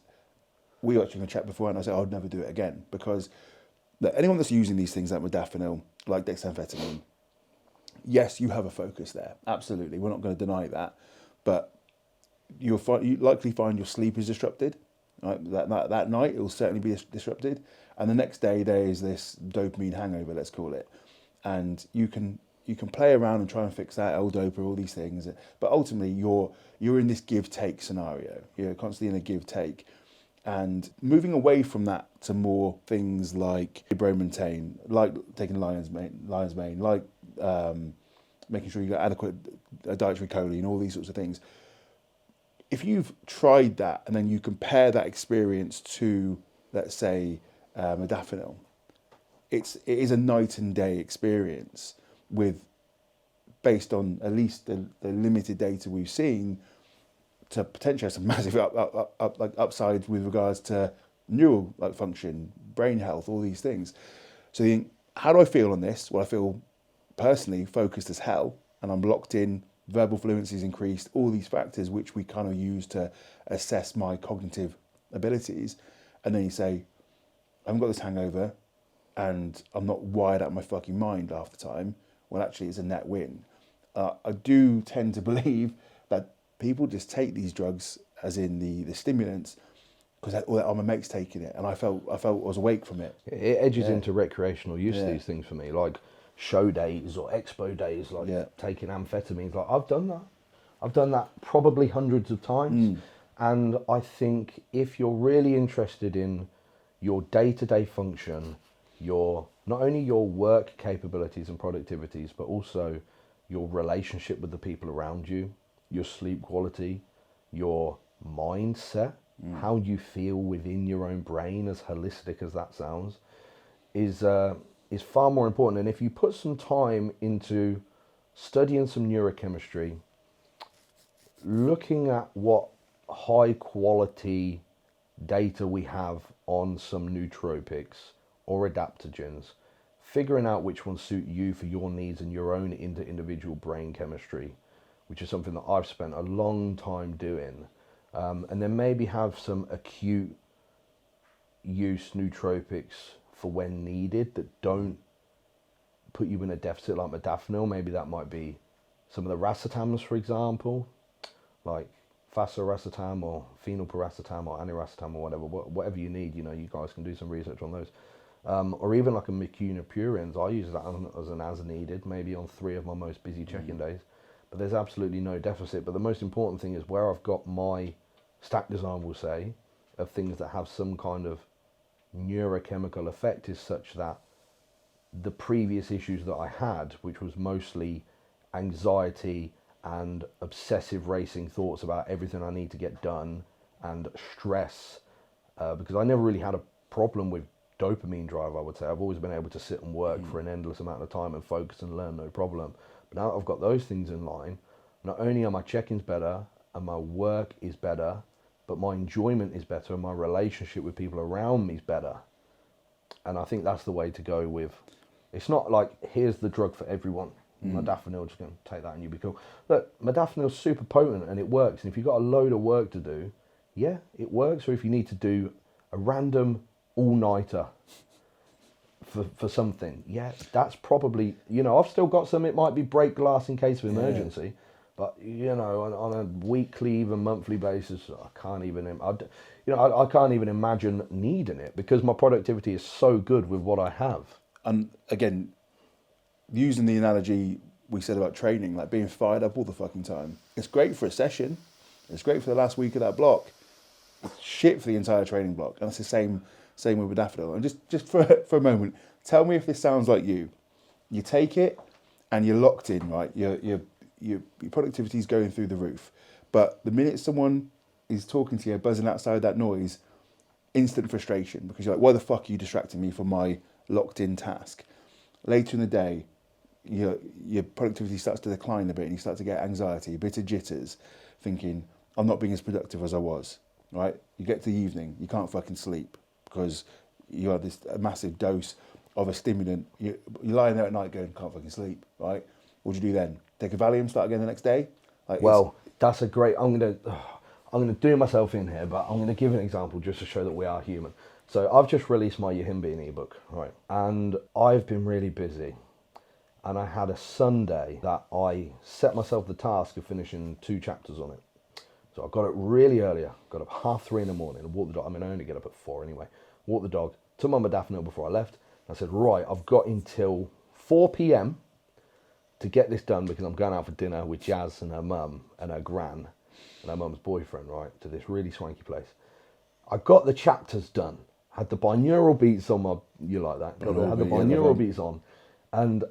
Speaker 2: we were actually going to chat before, and I said I'd never do it again, because anyone that's using these things like modafinil, like dexamphetamine, yes, you have a focus there. Absolutely, we're not going to deny that, but you likely find your sleep is disrupted. Right? That night, it will certainly be disrupted, and the next day there is this dopamine hangover, let's call it, and you can play around and try and fix that L-dopa, all these things, but ultimately you're in this give-take scenario. You're constantly in a give-take, and moving away from that to more things like bromontane, like taking lion's mane, like making sure you got adequate dietary choline, all these sorts of things. If you've tried that and then you compare that experience to, let's say, modafinil, it is a night and day experience based on at least the limited data we've seen, to potentially have some massive upsides with regards to neural function, brain health, all these things. So how do I feel on this? Well, I feel personally focused as hell, and I'm locked in. Verbal fluency's increased, all these factors which we kind of use to assess my cognitive abilities. And then you say, I haven't got this hangover and I'm not wired out of my fucking mind half the time. Well, actually, it's a net win. I do tend to believe that people just take these drugs, as in the stimulants, because all my mates taking it, and I felt I was awake from it.
Speaker 1: It edges into recreational use, these things for me, like show days or expo days, like taking amphetamines. Like I've done that probably hundreds of times. And I think if you're really interested in your day-to-day function, not only your work capabilities and productivities, but also your relationship with the people around you, your sleep quality, your mindset, how you feel within your own brain, as holistic as that sounds, is far more important. And if you put some time into studying some neurochemistry, looking at what high quality data we have on some nootropics or adaptogens, figuring out which ones suit you for your needs and your own individual brain chemistry, which is something that I've spent a long time doing, and then maybe have some acute use nootropics for when needed that don't put you in a deficit like modafinil. Maybe that might be some of the racetams, for example, like fasaracetam or phenylpiracetam or aniracetam or whatever you need. You guys can do some research on those. Or even like a mecunopurins. I use that as needed, maybe on 3 of my most busy check-in days. But there's absolutely no deficit. But the most important thing is where I've got my stack design, we'll say, of things that have some kind of neurochemical effect is such that the previous issues that I had, which was mostly anxiety and obsessive racing thoughts about everything I need to get done, and stress, because I never really had a problem with dopamine drive, I would say. I've always been able to sit and work for an endless amount of time and focus and learn, no problem. But now that I've got those things in line, not only are my check-ins better and my work is better, but my enjoyment is better and my relationship with people around me is better. And I think that's the way to go with. It's not like, here's the drug for everyone. Modafinil, just going to take that and you'll be cool. Look, modafinil's super potent and it works. And if you've got a load of work to do, yeah, it works. Or if you need to do a random all-nighter for something, yeah, that's probably, I've still got some, it might be break glass in case of emergency. But, on a weekly, even monthly basis, I can't even imagine needing it because my productivity is so good with what I have.
Speaker 2: And again, using the analogy we said about training, like being fired up all the fucking time. It's great for a session. It's great for the last week of that block. It's shit for the entire training block. And it's the same with modafinil. And just for a moment, tell me if this sounds like you. You take it and you're locked in, right? Your productivity is going through the roof. But the minute someone is talking to you, buzzing outside that noise, instant frustration because you're like, why the fuck are you distracting me from my locked in task? Later in the day, your productivity starts to decline a bit and you start to get anxiety, a bit of jitters, thinking, I'm not being as productive as I was, right? You get to the evening, you can't fucking sleep because you have this massive dose of a stimulant. You're lying there at night going, can't fucking sleep, right? What do you do then? Take a Valium, start again the next day?
Speaker 1: Well, that's a great, I'm I'm going to do myself in here, but I'm going to give an example just to show that we are human. So I've just released my Yahimbine ebook, right? And I've been really busy. And I had a Sunday that I set myself the task of finishing 2 chapters on it. So I got up really early, got up 3:30 in the morning and walked the dog. I mean, I only get up at 4 anyway. Walked the dog, took my modafinil before I left. I said, right, I've got until 4 p.m. to get this done because I'm going out for dinner with Jazz and her mum and her gran and her mum's boyfriend, right, to this really swanky place. I got the chapters done. Had the binaural beats on my, you like that? Had the binaural beats on. And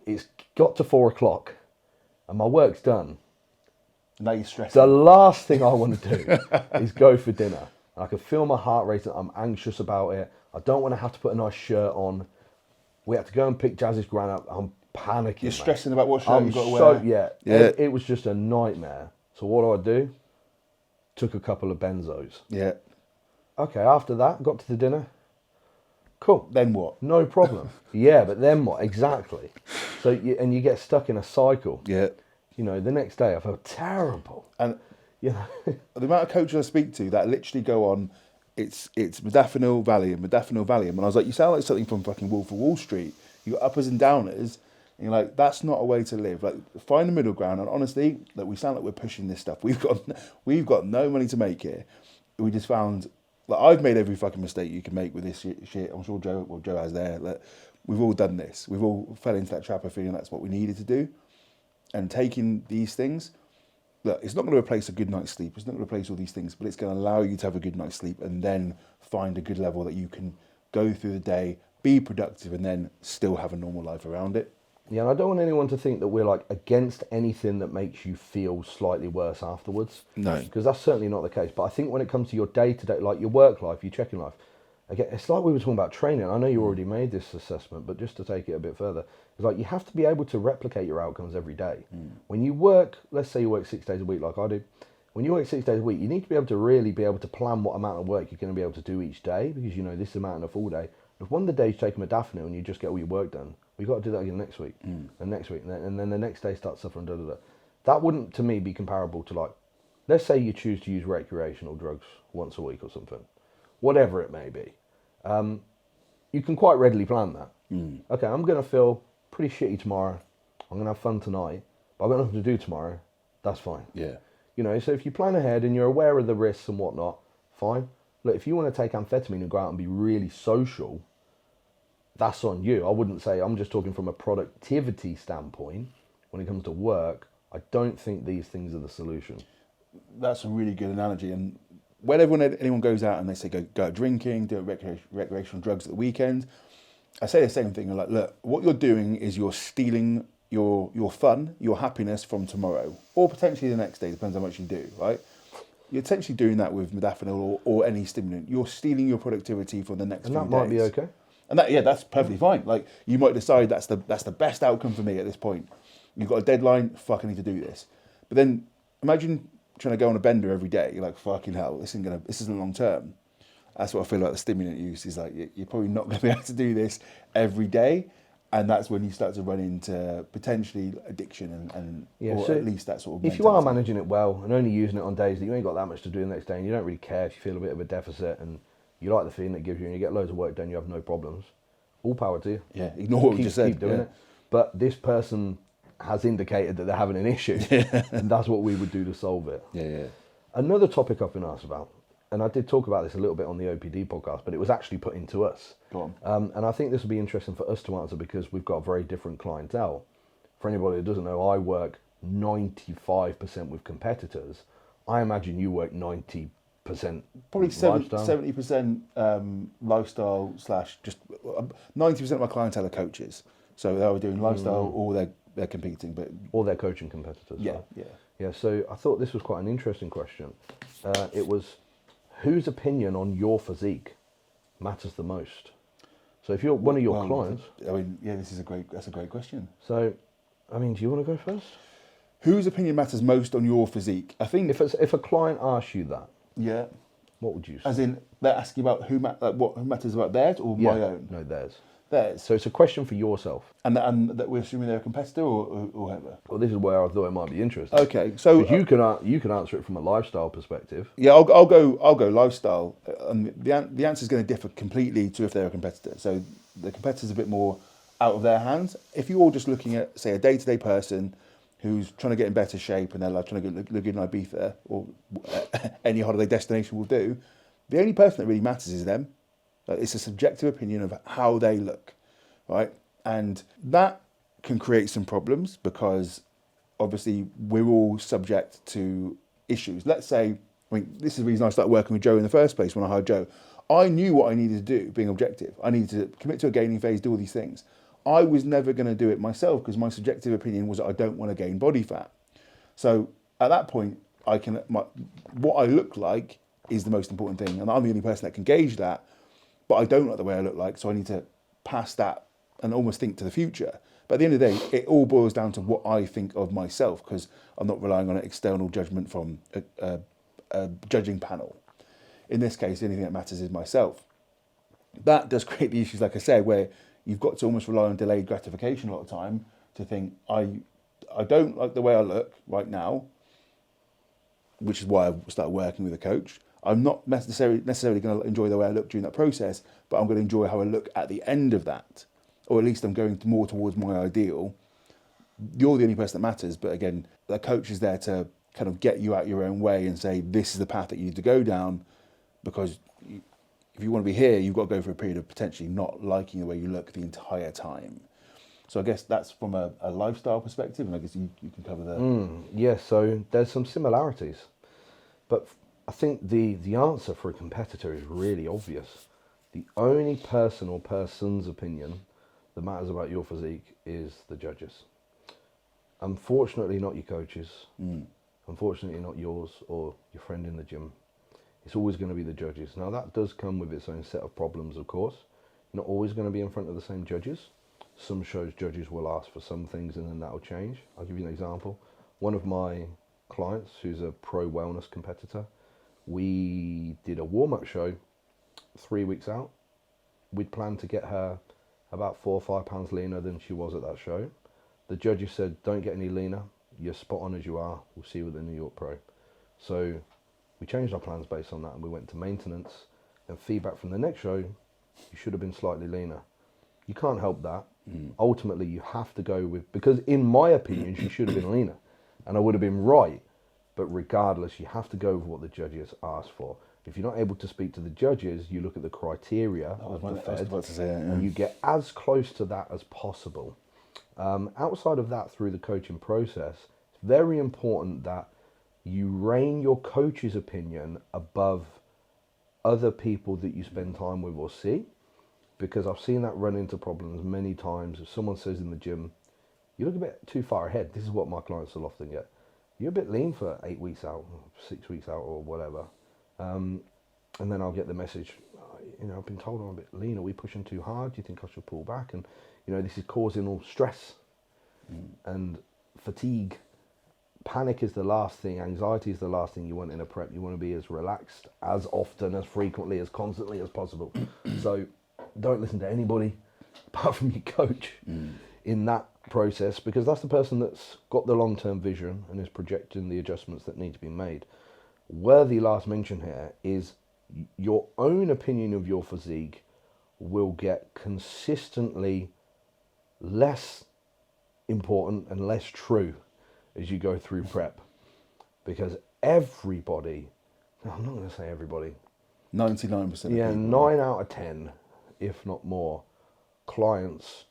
Speaker 1: it's got to 4 o'clock and my work's done.
Speaker 2: Now you're stressed.
Speaker 1: The last thing I want to do is go for dinner. I can feel my heart racing. I'm anxious about it. I don't want to have to put a nice shirt on. We had to go and pick Jazz's gran up. I'm panicking.
Speaker 2: You're stressing about what shirt you've got to wear.
Speaker 1: Yeah. It was just a nightmare. So what do? Took a couple of benzos.
Speaker 2: Yeah.
Speaker 1: Okay, after that, got to the dinner. Cool.
Speaker 2: Then what?
Speaker 1: No problem. Yeah, but then what? Exactly. So you get stuck in a cycle.
Speaker 2: Yeah.
Speaker 1: You know, the next day I felt terrible.
Speaker 2: And
Speaker 1: you know,
Speaker 2: the amount of coaches I speak to that literally go on, it's modafinil, Valium. And I was like, you sound like something from fucking Wolf of Wall Street. You got uppers and downers. And you're like, that's not a way to live. Like, find the middle ground. And honestly, like, we sound like we're pushing this stuff. We've got no money to make here. We just found, like, I've made every fucking mistake you can make with this shit. I'm sure Joe has there. Like, we've all done this. We've all fell into that trap of feeling that's what we needed to do. And taking these things, look, it's not going to replace a good night's sleep. It's not going to replace all these things, but it's going to allow you to have a good night's sleep and then find a good level that you can go through the day, be productive, and then still have a normal life around it.
Speaker 1: Yeah, and I don't want anyone to think that we're like against anything that makes you feel slightly worse afterwards.
Speaker 2: No.
Speaker 1: Because that's certainly not the case. But I think when it comes to your day-to-day, like your work life, your check-in life, again, it's like we were talking about training. I know you already made this assessment, but just to take it a bit further, it's like you have to be able to replicate your outcomes every day. When you work, let's say you work 6 days a week like I do, when you work 6 days a week, you need to be able to really be able to plan what amount of work you're going to be able to do each day because you know this amount in a full day. If one of the days you take a modafinil and you just get all your work done, we've got to do that again next week, and next week, and then the next day start suffering, That wouldn't, to me, be comparable to, like, let's say you choose to use recreational drugs once a week or something, whatever it may be. You can quite readily plan that. Okay, I'm going to feel pretty shitty tomorrow. I'm going to have fun tonight, but I've got nothing to do tomorrow. That's fine.
Speaker 2: Yeah.
Speaker 1: You know, so if you plan ahead and you're aware of the risks and whatnot, fine. Look, if you want to take amphetamine and go out and be really social, that's on you. I wouldn't say, I'm just talking from a productivity standpoint. When it comes to work, I don't think these things are the solution.
Speaker 2: That's a really good analogy. And whenever anyone goes out and they say go out drinking, do recreational drugs at the weekend, I say the same thing. I'm like, look, what you're doing is you're stealing your fun, your happiness from tomorrow, or potentially the next day, depends how much you do, right? You're essentially doing that with modafinil or any stimulant. You're stealing your productivity for the next few days.
Speaker 1: And that might be okay.
Speaker 2: And that's perfectly fine. Like, you might decide that's the best outcome for me at this point. You've got a deadline, fuck, I need to do this. But then imagine trying to go on a bender every day. You're like, fucking hell, this isn't long term. That's what I feel like the stimulant use is like, you're probably not going to be able to do this every day. And that's when you start to run into potentially addiction or
Speaker 1: so
Speaker 2: at least that sort of
Speaker 1: If you are managing it well and only using it on days that you ain't got that much to do the next day and you don't really care if you feel a bit of a deficit and you like the feeling it gives you and you get loads of work done, you have no problems, all power to you.
Speaker 2: Yeah, ignore what we just said.
Speaker 1: Keep doing it. But this person has indicated that they're having an issue and that's what we would do to solve it.
Speaker 2: Yeah.
Speaker 1: Another topic I've been asked about, and I did talk about this a little bit on the OPD podcast, but it was actually put into us.
Speaker 2: Go on.
Speaker 1: And I think this will be interesting for us to answer because we've got a very different clientele. For anybody who doesn't know, I work 95% with competitors. I imagine you work 90%.
Speaker 2: Probably 70% lifestyle / just 90% of my clientele are coaches. So they're doing lifestyle or they're competing, but
Speaker 1: or they're coaching competitors. Yeah. So I thought this was quite an interesting question. It was, whose opinion on your physique matters the most? So if you're one of your clients,
Speaker 2: I mean, yeah, that's a great question.
Speaker 1: So, I mean, do you want to go first?
Speaker 2: Whose opinion matters most on your physique? I think
Speaker 1: if a client asks you that,
Speaker 2: yeah,
Speaker 1: what would you say?
Speaker 2: As in, they're asking about who matters about theirs or my own?
Speaker 1: No, theirs.
Speaker 2: theirs.
Speaker 1: So it's a question for yourself.
Speaker 2: And that we're assuming they're a competitor or whoever.
Speaker 1: Well, this is where I thought it might be interesting.
Speaker 2: Okay, so
Speaker 1: 'Cause you can answer it from a lifestyle perspective.
Speaker 2: yeah, I'll go lifestyle, and the answer is going to differ completely to if they're a competitor. So the competitor's a bit more out of their hands. If you're just looking at, say, a day-to-day person who's trying to get in better shape and they're like trying to live good in Ibiza or any holiday destination will do, the only person that really matters is them. It's a subjective opinion of how they look, right? And that can create some problems because obviously we're all subject to issues. Let's say, I mean, this is the reason I started working with Joe in the first place when I hired Joe. I knew what I needed to do, being objective. I needed to commit to a gaining phase, do all these things. I was never going to do it myself because my subjective opinion was that I don't want to gain body fat. So at that point, what I look like is the most important thing. And I'm the only person that can gauge that, but I don't like the way I look like. So I need to pass that and almost think to the future. But at the end of the day, it all boils down to what I think of myself because I'm not relying on an external judgment from a judging panel. In this case, the only thing that matters is myself. That does create the issues, like I said, where you've got to almost rely on delayed gratification a lot of time to think, I don't like the way I look right now, which is why I started working with a coach. I'm not necessarily going to enjoy the way I look during that process, but I'm going to enjoy how I look at the end of that. Or at least I'm going more towards my ideal. You're the only person that matters, but again, the coach is there to kind of get you out your own way and say, this is the path that you need to go down, because if you want to be here, you've got to go for a period of potentially not liking the way you look the entire time. So I guess that's from a lifestyle perspective, and I guess you can cover that.
Speaker 1: Yeah, so there's some similarities. But I think the answer for a competitor is really obvious. The only person or person's opinion that matters about your physique is the judges. Unfortunately, not your coaches. Unfortunately, not yours or your friend in the gym. It's always going to be the judges. Now, that does come with its own set of problems, of course. You're not always going to be in front of the same judges. Some shows judges will ask for some things and then that'll change. I'll give you an example. One of my clients, who's a pro wellness competitor, we did a warm-up show 3 weeks out. We'd planned to get her about 4 or 5 pounds leaner than she was at that show. The judges said, don't get any leaner. You're spot on as you are. We'll see you at the New York Pro. So we changed our plans based on that and we went to maintenance. And feedback from the next show, you should have been slightly leaner. You can't help that. Ultimately, you have to go with, because in my opinion, she should have been leaner. And I would have been right. But regardless, you have to go with what the judges ask for. If you're not able to speak to the judges, you look at the criteria of the Fed, and you get as close to that as possible. Outside of that, through the coaching process, it's very important that you rein your coach's opinion above other people that you spend time with or see, because I've seen that run into problems many times. If someone says in the gym, you look a bit too far ahead, this is what my clients will often get. You're a bit lean for 8 weeks out, 6 weeks out or whatever. And then I'll get the message, I've been told I'm a bit lean. Are we pushing too hard? Do you think I should pull back? And, this is causing all stress and fatigue. Panic is the last thing. Anxiety is the last thing you want in a prep. You want to be as relaxed, as often, as frequently, as constantly as possible. So don't listen to anybody apart from your coach in that process, because that's the person that's got the long-term vision and is projecting the adjustments that need to be made. Worthy last mention here is your own opinion of your physique will get consistently less important and less true as you go through prep, because everybody, I'm not going to say everybody,
Speaker 2: 99% of
Speaker 1: yeah,
Speaker 2: people.
Speaker 1: 9 out of 10, if not more, clients,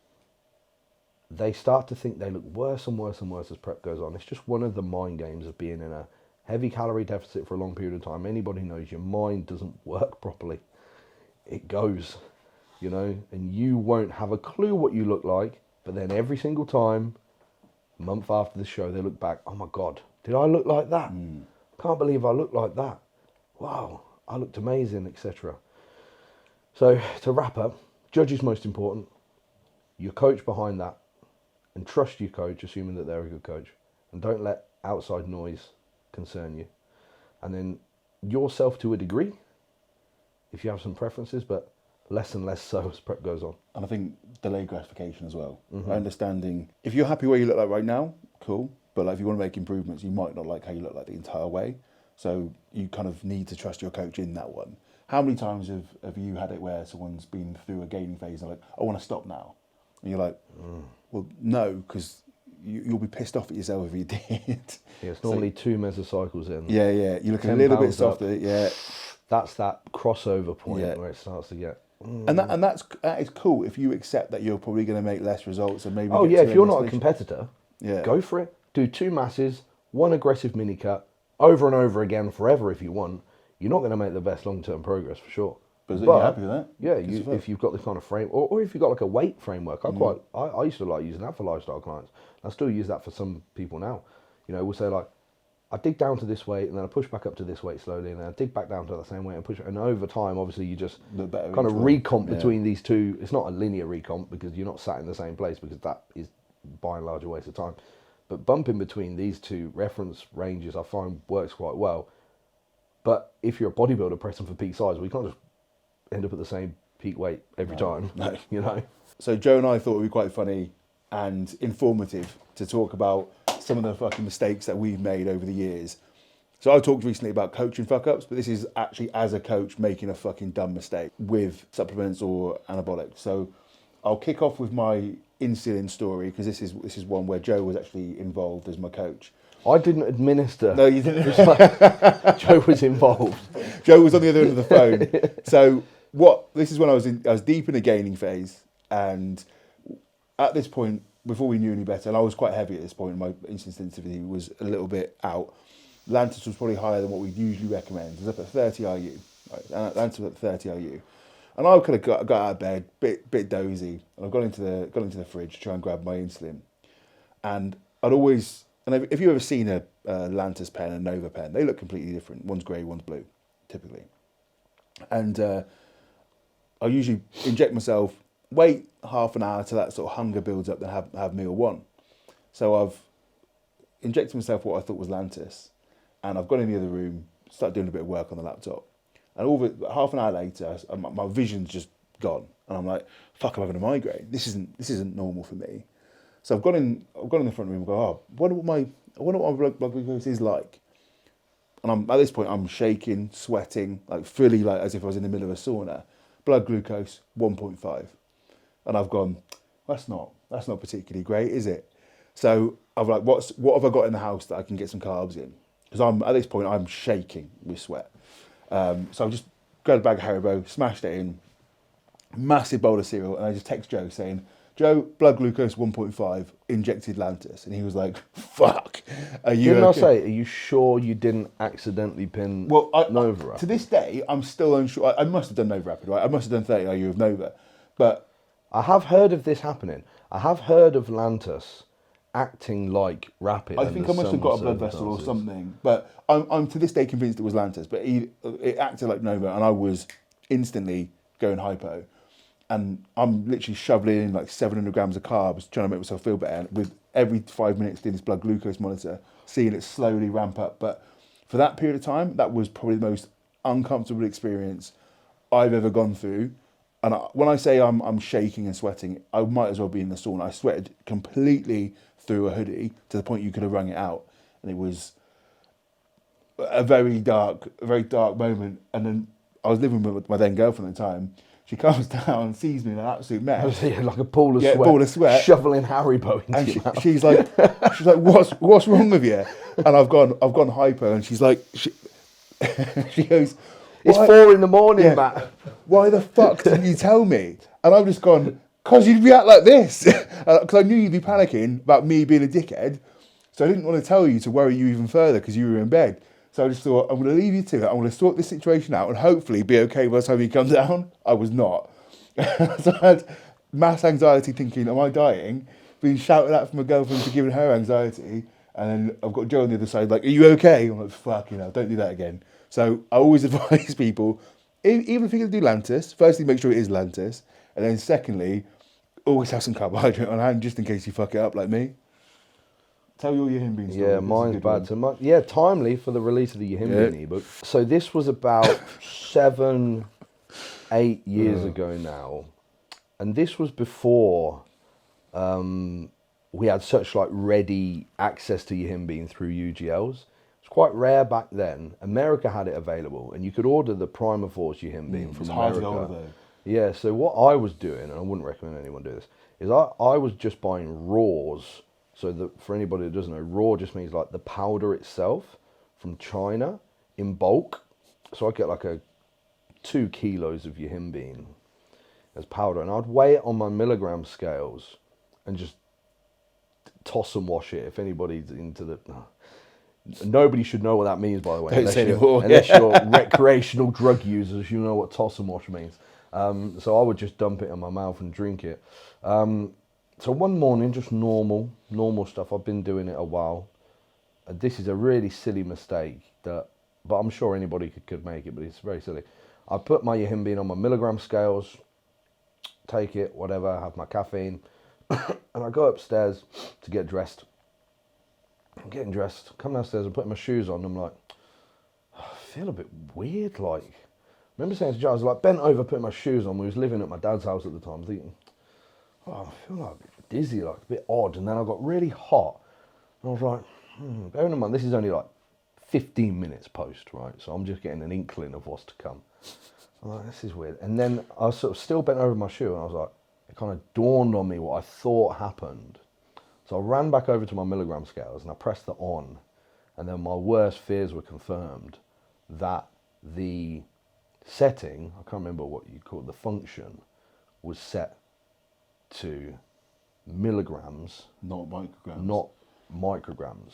Speaker 1: they start to think they look worse and worse and worse as prep goes on. It's just one of the mind games of being in a heavy calorie deficit for a long period of time. Anybody knows your mind doesn't work properly. It goes, and you won't have a clue what you look like, but then every single time, a month after the show, they look back, oh my God, did I look like that? Can't believe I looked like that. Wow, I looked amazing, etc. So to wrap up, judge is most important. Your coach behind that, and trust your coach, assuming that they're a good coach, and don't let outside noise concern you. And then yourself to a degree, if you have some preferences, but less and less so as prep goes on.
Speaker 2: And I think delayed gratification as well. Understanding if you're happy where you look like right now, cool. But like if you want to make improvements, you might not like how you look like the entire way. So you kind of need to trust your coach in that one. How many times have you had it where someone's been through a gaining phase and they're like, I want to stop now? And you're like, well, no, because you'll be pissed off at yourself if you did.
Speaker 1: Yeah, it's normally 2 mesocycles in.
Speaker 2: Yeah, you're looking a little bit softer. Yeah,
Speaker 1: that's that crossover point
Speaker 2: Yeah.
Speaker 1: where it starts to get.
Speaker 2: and that is cool if you accept that you're probably going to make less results and maybe.
Speaker 1: Oh
Speaker 2: get
Speaker 1: yeah,
Speaker 2: to
Speaker 1: if you're not a
Speaker 2: isolation.
Speaker 1: competitor,
Speaker 2: Yeah.
Speaker 1: go for it. Do 2 masses, 1 aggressive mini cut, over and over again forever if you want. You're not going to make the best long-term progress for sure.
Speaker 2: But you're happy with that?
Speaker 1: Yeah,
Speaker 2: Good stuff.
Speaker 1: if you've got this kind of frame, or if you've got like a weight framework, I used to like using that for lifestyle clients. I still use that for some people now. You know, we'll say like, I dig down to this weight and then I push back up to this weight slowly and then I dig back down to the same weight and push it. And over time, obviously, you just
Speaker 2: Look better
Speaker 1: kind of
Speaker 2: each one.
Speaker 1: recomp
Speaker 2: Yeah.
Speaker 1: between these two. It's not a linear recomp because you're not sat in the same place because that is by and large a waste of time. But bumping between these two reference ranges, I find works quite well. But if you're a bodybuilder pressing for peak size, we can't just end up at the same peak weight every time.
Speaker 2: No.
Speaker 1: You know?
Speaker 2: So Joe and I thought it would be quite funny and informative to talk about some of the fucking mistakes that we've made over the years. So I talked recently about coaching fuck-ups, but this is actually as a coach making a fucking dumb mistake with supplements or anabolics. So I'll kick off with my insulin story because this is one where Joe was actually involved as my coach.
Speaker 1: I didn't administer.
Speaker 2: No, you didn't.
Speaker 1: Joe was involved.
Speaker 2: Joe was on the other end of the phone. So this is when I was deep in a gaining phase, and at this point, before we knew any better, and I was quite heavy at this point, my insulin sensitivity was a little bit out. Lantus was probably higher than what we'd usually recommend. It was up at 30 IU. Right? Lantus was at 30 IU. And I kind of got out of bed, bit dozy, and I've gone into the fridge to try and grab my insulin. And I'd always, and if you've ever seen a Lantus pen and Nova pen, they look completely different. One's grey, one's blue, typically. And I usually inject myself, wait half an hour till that sort of hunger builds up, then have meal 1. So I've injected myself what I thought was Lantus, and I've gone in the other room, started doing a bit of work on the laptop. And half an hour later, my vision's just gone, and I'm like, "Fuck! I'm having a migraine. This isn't normal for me." So I've gone in the front room and go, "Oh, I wonder what my blood glucose is like." And at this point, I'm shaking, sweating, like fully, like as if I was in the middle of a sauna. Blood glucose 1.5, and I've gone, "That's not particularly great, is it?" So I've like, what have I got in the house that I can get some carbs in? Because at this point I'm shaking with sweat. So I just grabbed a bag of Haribo, smashed it in, massive bowl of cereal, and I just text Joe saying, "Joe, blood glucose 1.5, injected Lantus." And he was like, "Fuck, are you
Speaker 1: Didn't I
Speaker 2: okay?"
Speaker 1: say, are you sure you didn't accidentally pin Nova up?
Speaker 2: To this day, I'm still unsure. I must have done Nova Rapid, right? I must have done 30 IU of Nova. But
Speaker 1: I have heard of this happening. I have heard of Lantus acting like Rapid.
Speaker 2: I think I must have got a blood vessel or something. But I'm to this day convinced it was Lantus. But it acted like Nova, and I was instantly going hypo. And I'm literally shoveling in like 700 grams of carbs, trying to make myself feel better. With every 5 minutes doing this blood glucose monitor, seeing it slowly ramp up. But for that period of time, that was probably the most uncomfortable experience I've ever gone through. And when I say I'm shaking and sweating, I might as well be in the sauna. I sweated completely through a hoodie to the point you could have wrung it out. And it was a very dark moment. And then I was living with my then girlfriend at the time. She comes down and sees me in an absolute mess.
Speaker 1: Like a pool of
Speaker 2: sweat.
Speaker 1: Shoveling Haribo into
Speaker 2: And
Speaker 1: your mouth.
Speaker 2: she's like, what's wrong with you? And I've gone hypo. And she's like, she goes,
Speaker 1: It's
Speaker 2: "Why-
Speaker 1: 4 a.m, Matt.
Speaker 2: Why the fuck didn't you tell me?" And I've just gone, "Because you'd react like this." Because I knew you'd be panicking about me being a dickhead. So I didn't want to tell you to worry you even further because you were in bed. So I just thought, I'm going to leave you to it. I'm going to sort this situation out and hopefully be okay by the time you come down. I was not. So I had mass anxiety thinking, am I dying? Being shouted at from a girlfriend for giving her anxiety. And then I've got Joe on the other side like, "Are you okay?" I'm like, "Fucking hell, don't do that again." So I always advise people, even if you're going to do Lantus, firstly, make sure it is Lantus. And then secondly, always have some carbohydrate on hand just in case you fuck it up like me. Tell you all your Himbine story.
Speaker 1: Yeah, mine's bad. So timely for the release of the Yihimbine ebook. So this was about 8 years ago now, and this was before we had such like ready access to yihimbine through UGLs. It's quite rare back then. America had it available, and you could order the Primer Force yihimbine from
Speaker 2: It's hard to
Speaker 1: America.
Speaker 2: get hold of, though.
Speaker 1: Yeah, so what I was doing, and I wouldn't recommend anyone do this, is I was just buying raws. So that for anybody that doesn't know, raw just means like the powder itself from China in bulk. So I'd get like 2 kilos of yihimbine as powder, and I'd weigh it on my milligram scales and just toss and wash it. If anybody's into the... Nobody should know what that means, by the way, unless you're recreational drug users. You know what toss and wash means. So I would just dump it in my mouth and drink it. So one morning, just normal stuff. I've been doing it a while. This is a really silly mistake, but I'm sure anybody could make it, but it's very silly. I put my yihimbine on my milligram scales, take it, whatever, have my caffeine, and I go upstairs to get dressed. I'm getting dressed, come downstairs and putting my shoes on, and I'm like, I feel a bit weird, like. I remember saying to Joe, I was like bent over putting my shoes on. We was living at my dad's house at the time, thinking, oh, I feel like a bit dizzy, like a bit odd. And then I got really hot. And I was like, bearing in mind, this is only like 15 minutes post, right? So I'm just getting an inkling of what's to come. I'm like, this is weird. And then I was sort of still bent over my shoe, and I was like, it kind of dawned on me what I thought happened. So I ran back over to my milligram scales and I pressed the on. And then my worst fears were confirmed that the setting, I can't remember what you call it, the function, was set to milligrams,
Speaker 2: not micrograms.
Speaker 1: Not micrograms.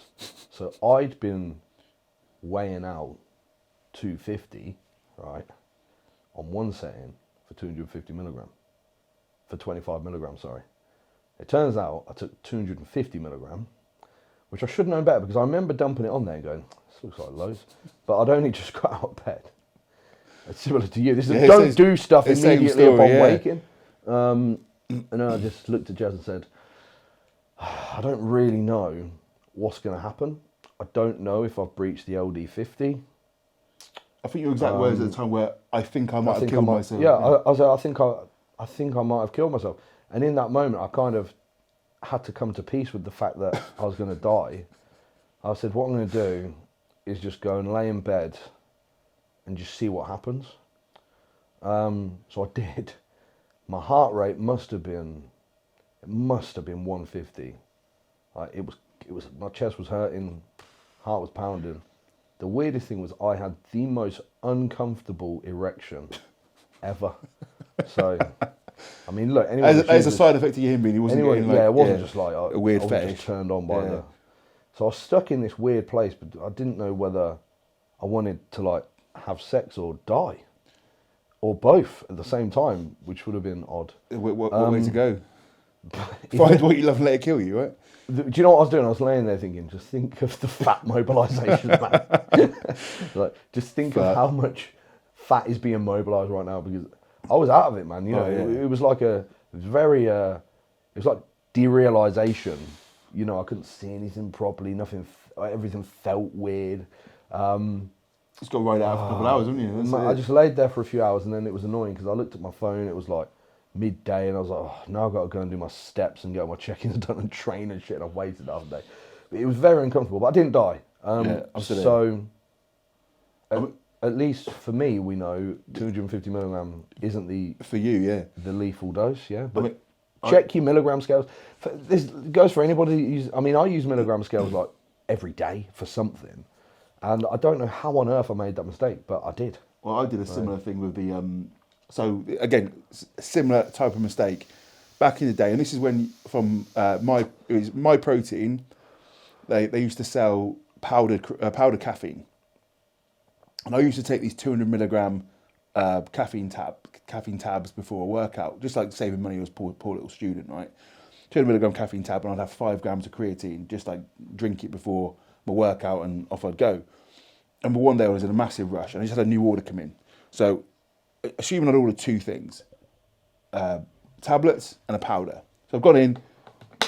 Speaker 1: So I'd been weighing out 250, right, on one setting for 250 milligram, for 25 milligrams, sorry. It turns out I took 250 milligram, which I should have known better, because I remember dumping it on there and going, this looks like loads, but I'd only just got out of bed. It's similar to you. This is don't do stuff immediately upon waking. And then I just looked at Jez and said, I don't really know what's going to happen. I don't know if I've breached the LD50.
Speaker 2: I think your exact words at the time were, I think I might have killed myself.
Speaker 1: Yeah, I said, I think I might have killed myself. And in that moment, I kind of had to come to peace with the fact that I was going to die. I said, what I'm going to do is just go and lay in bed and just see what happens. So I did. My heart rate must have been 150. It was my chest was hurting, heart was pounding. The weirdest thing was I had the most uncomfortable erection ever. So, I mean, look,
Speaker 2: as a side effect of yihimbine, it wasn't getting like,
Speaker 1: it wasn't just like
Speaker 2: a weird
Speaker 1: I
Speaker 2: fetish.
Speaker 1: was just turned on by the. So I was stuck in this weird place, but I didn't know whether I wanted to like have sex or die, or both at the same time, which would have been odd.
Speaker 2: What way to go? Find what you love and let it kill you, right?
Speaker 1: Do you know what I was doing? I was laying there thinking, just think of the fat mobilisation, man. Like, just think of how much fat is being mobilised right now, because I was out of it, man. You know, it was like it was like derealisation. You know, I couldn't see anything properly. Everything felt weird.
Speaker 2: Just got to ride out for a couple of hours, haven't you?
Speaker 1: I just laid there for a few hours, and then it was annoying because I looked at my phone. It was like midday, and I was like, oh, now I've got to go and do my steps and get my check-ins done and train and shit. And I've waited the other day. But it was very uncomfortable, but I didn't die. So at least for me, we know 250 milligram isn't
Speaker 2: for you,
Speaker 1: the lethal dose, yeah. But check your milligram scales. This goes for anybody. I use milligram scales like every day for something, and I don't know how on earth I made that mistake, but I did.
Speaker 2: Well, I did a similar thing with the. So again, similar type of mistake back in the day, and this is when from it was My Protein. They used to sell powdered caffeine, and I used to take these 200 milligram caffeine tabs before a workout, just like saving money. I was poor little student, right? 200 milligram caffeine tab, and I'd have 5 grams of creatine, just like drink it before my workout, and off I'd go. And one day I was in a massive rush, and I just had a new order come in. So, assuming I'd ordered 2 things, tablets and a powder. So I've gone in,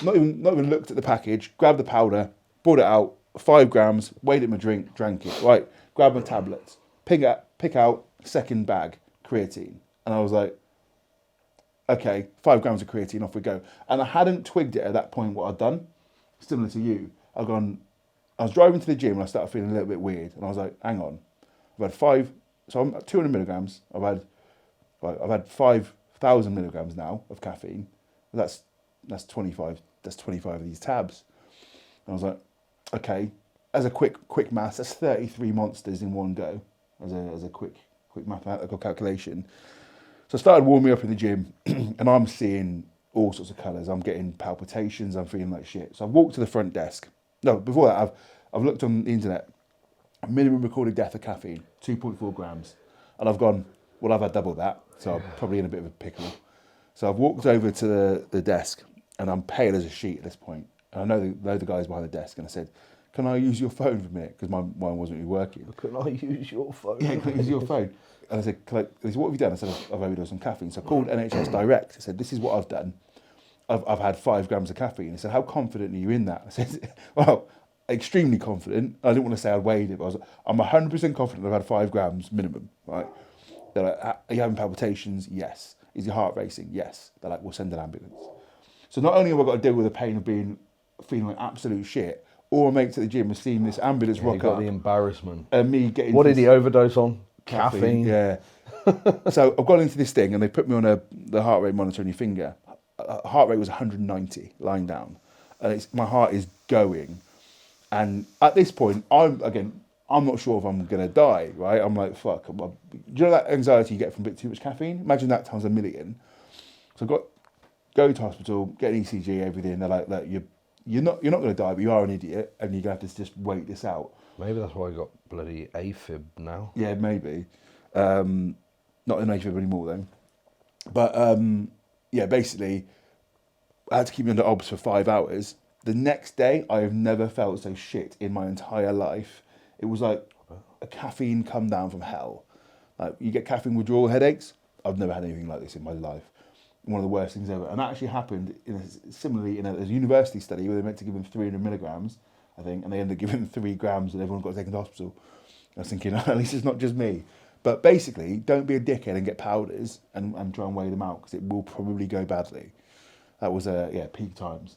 Speaker 2: not even looked at the package, grabbed the powder, brought it out, 5 grams, weighed it in my drink, drank it. Right, grab my tablets, pick out second bag, creatine. And I was like, okay, 5 grams of creatine, off we go. And I hadn't twigged it at that point what I'd done, similar to you. I was driving to the gym and I started feeling a little bit weird. And I was like, hang on, I've had so I'm at 200 milligrams. I've had 5,000 milligrams now of caffeine. That's 25 of these tabs. And I was like, okay, as a quick maths, that's 33 monsters in one go, as a quick mathematical calculation. So I started warming up in the gym, and I'm seeing all sorts of colours. I'm getting palpitations. I'm feeling like shit. So I walked to the front desk. No, before that, I've looked on the internet. Minimum recorded death of caffeine, 2.4 grams. And I've gone, well, I've had double that, so I'm probably in a bit of a pickle. So I've walked over to the desk, and I'm pale as a sheet at this point. And I know the guys behind the desk, and I said, can I use your phone for a minute? Because mine wasn't really working.
Speaker 1: Can I use your phone?
Speaker 2: Yeah, can I use your phone? And I said, they said, what have you done? I said, I've overdosed on caffeine. So I called NHS Direct. I said, this is what I've done. I've had 5 grams of caffeine. He said, how confident are you in that? I said, well, extremely confident. I didn't want to say I weighed it, but I'm 100% confident I've had 5 grams minimum, right? They're like, are you having palpitations? Yes. Is your heart racing? Yes. They're like, we'll send an ambulance. So not only have I got to deal with the pain of feeling like absolute shit, all my mates at the gym have seen this ambulance rock
Speaker 1: got
Speaker 2: up.
Speaker 1: the embarrassment.
Speaker 2: And me getting...
Speaker 1: What did he overdose on? Caffeine.
Speaker 2: Yeah. So I've gone into this thing and they put me on the heart rate monitor on your finger. Heart rate was 190 lying down. And my heart is going. And at this point, I'm not sure if I'm going to die, right? I'm like, fuck. Do you know that anxiety you get from a bit too much caffeine? Imagine that times 1,000,000. So I've got go to hospital, get an ECG, everything. They're like, look, you're not going to die, but you are an idiot, and you're going to have to just wait this out.
Speaker 1: Maybe that's why I got bloody AFib now.
Speaker 2: Yeah, maybe. Not an AFib anymore then. But yeah, basically, I had to keep me under obs for 5 hours. The next day, I have never felt so shit in my entire life. It was like a caffeine come down from hell. Like, you get caffeine withdrawal headaches. I've never had anything like this in my life. One of the worst things ever. And that actually happened similarly in a university study where they meant to give them 300 milligrams, I think, and they ended up giving them 3 grams and everyone got taken to hospital. I was thinking, at least it's not just me. But basically, don't be a dickhead and get powders and try and weigh them out because it will probably go badly. That was, peak times.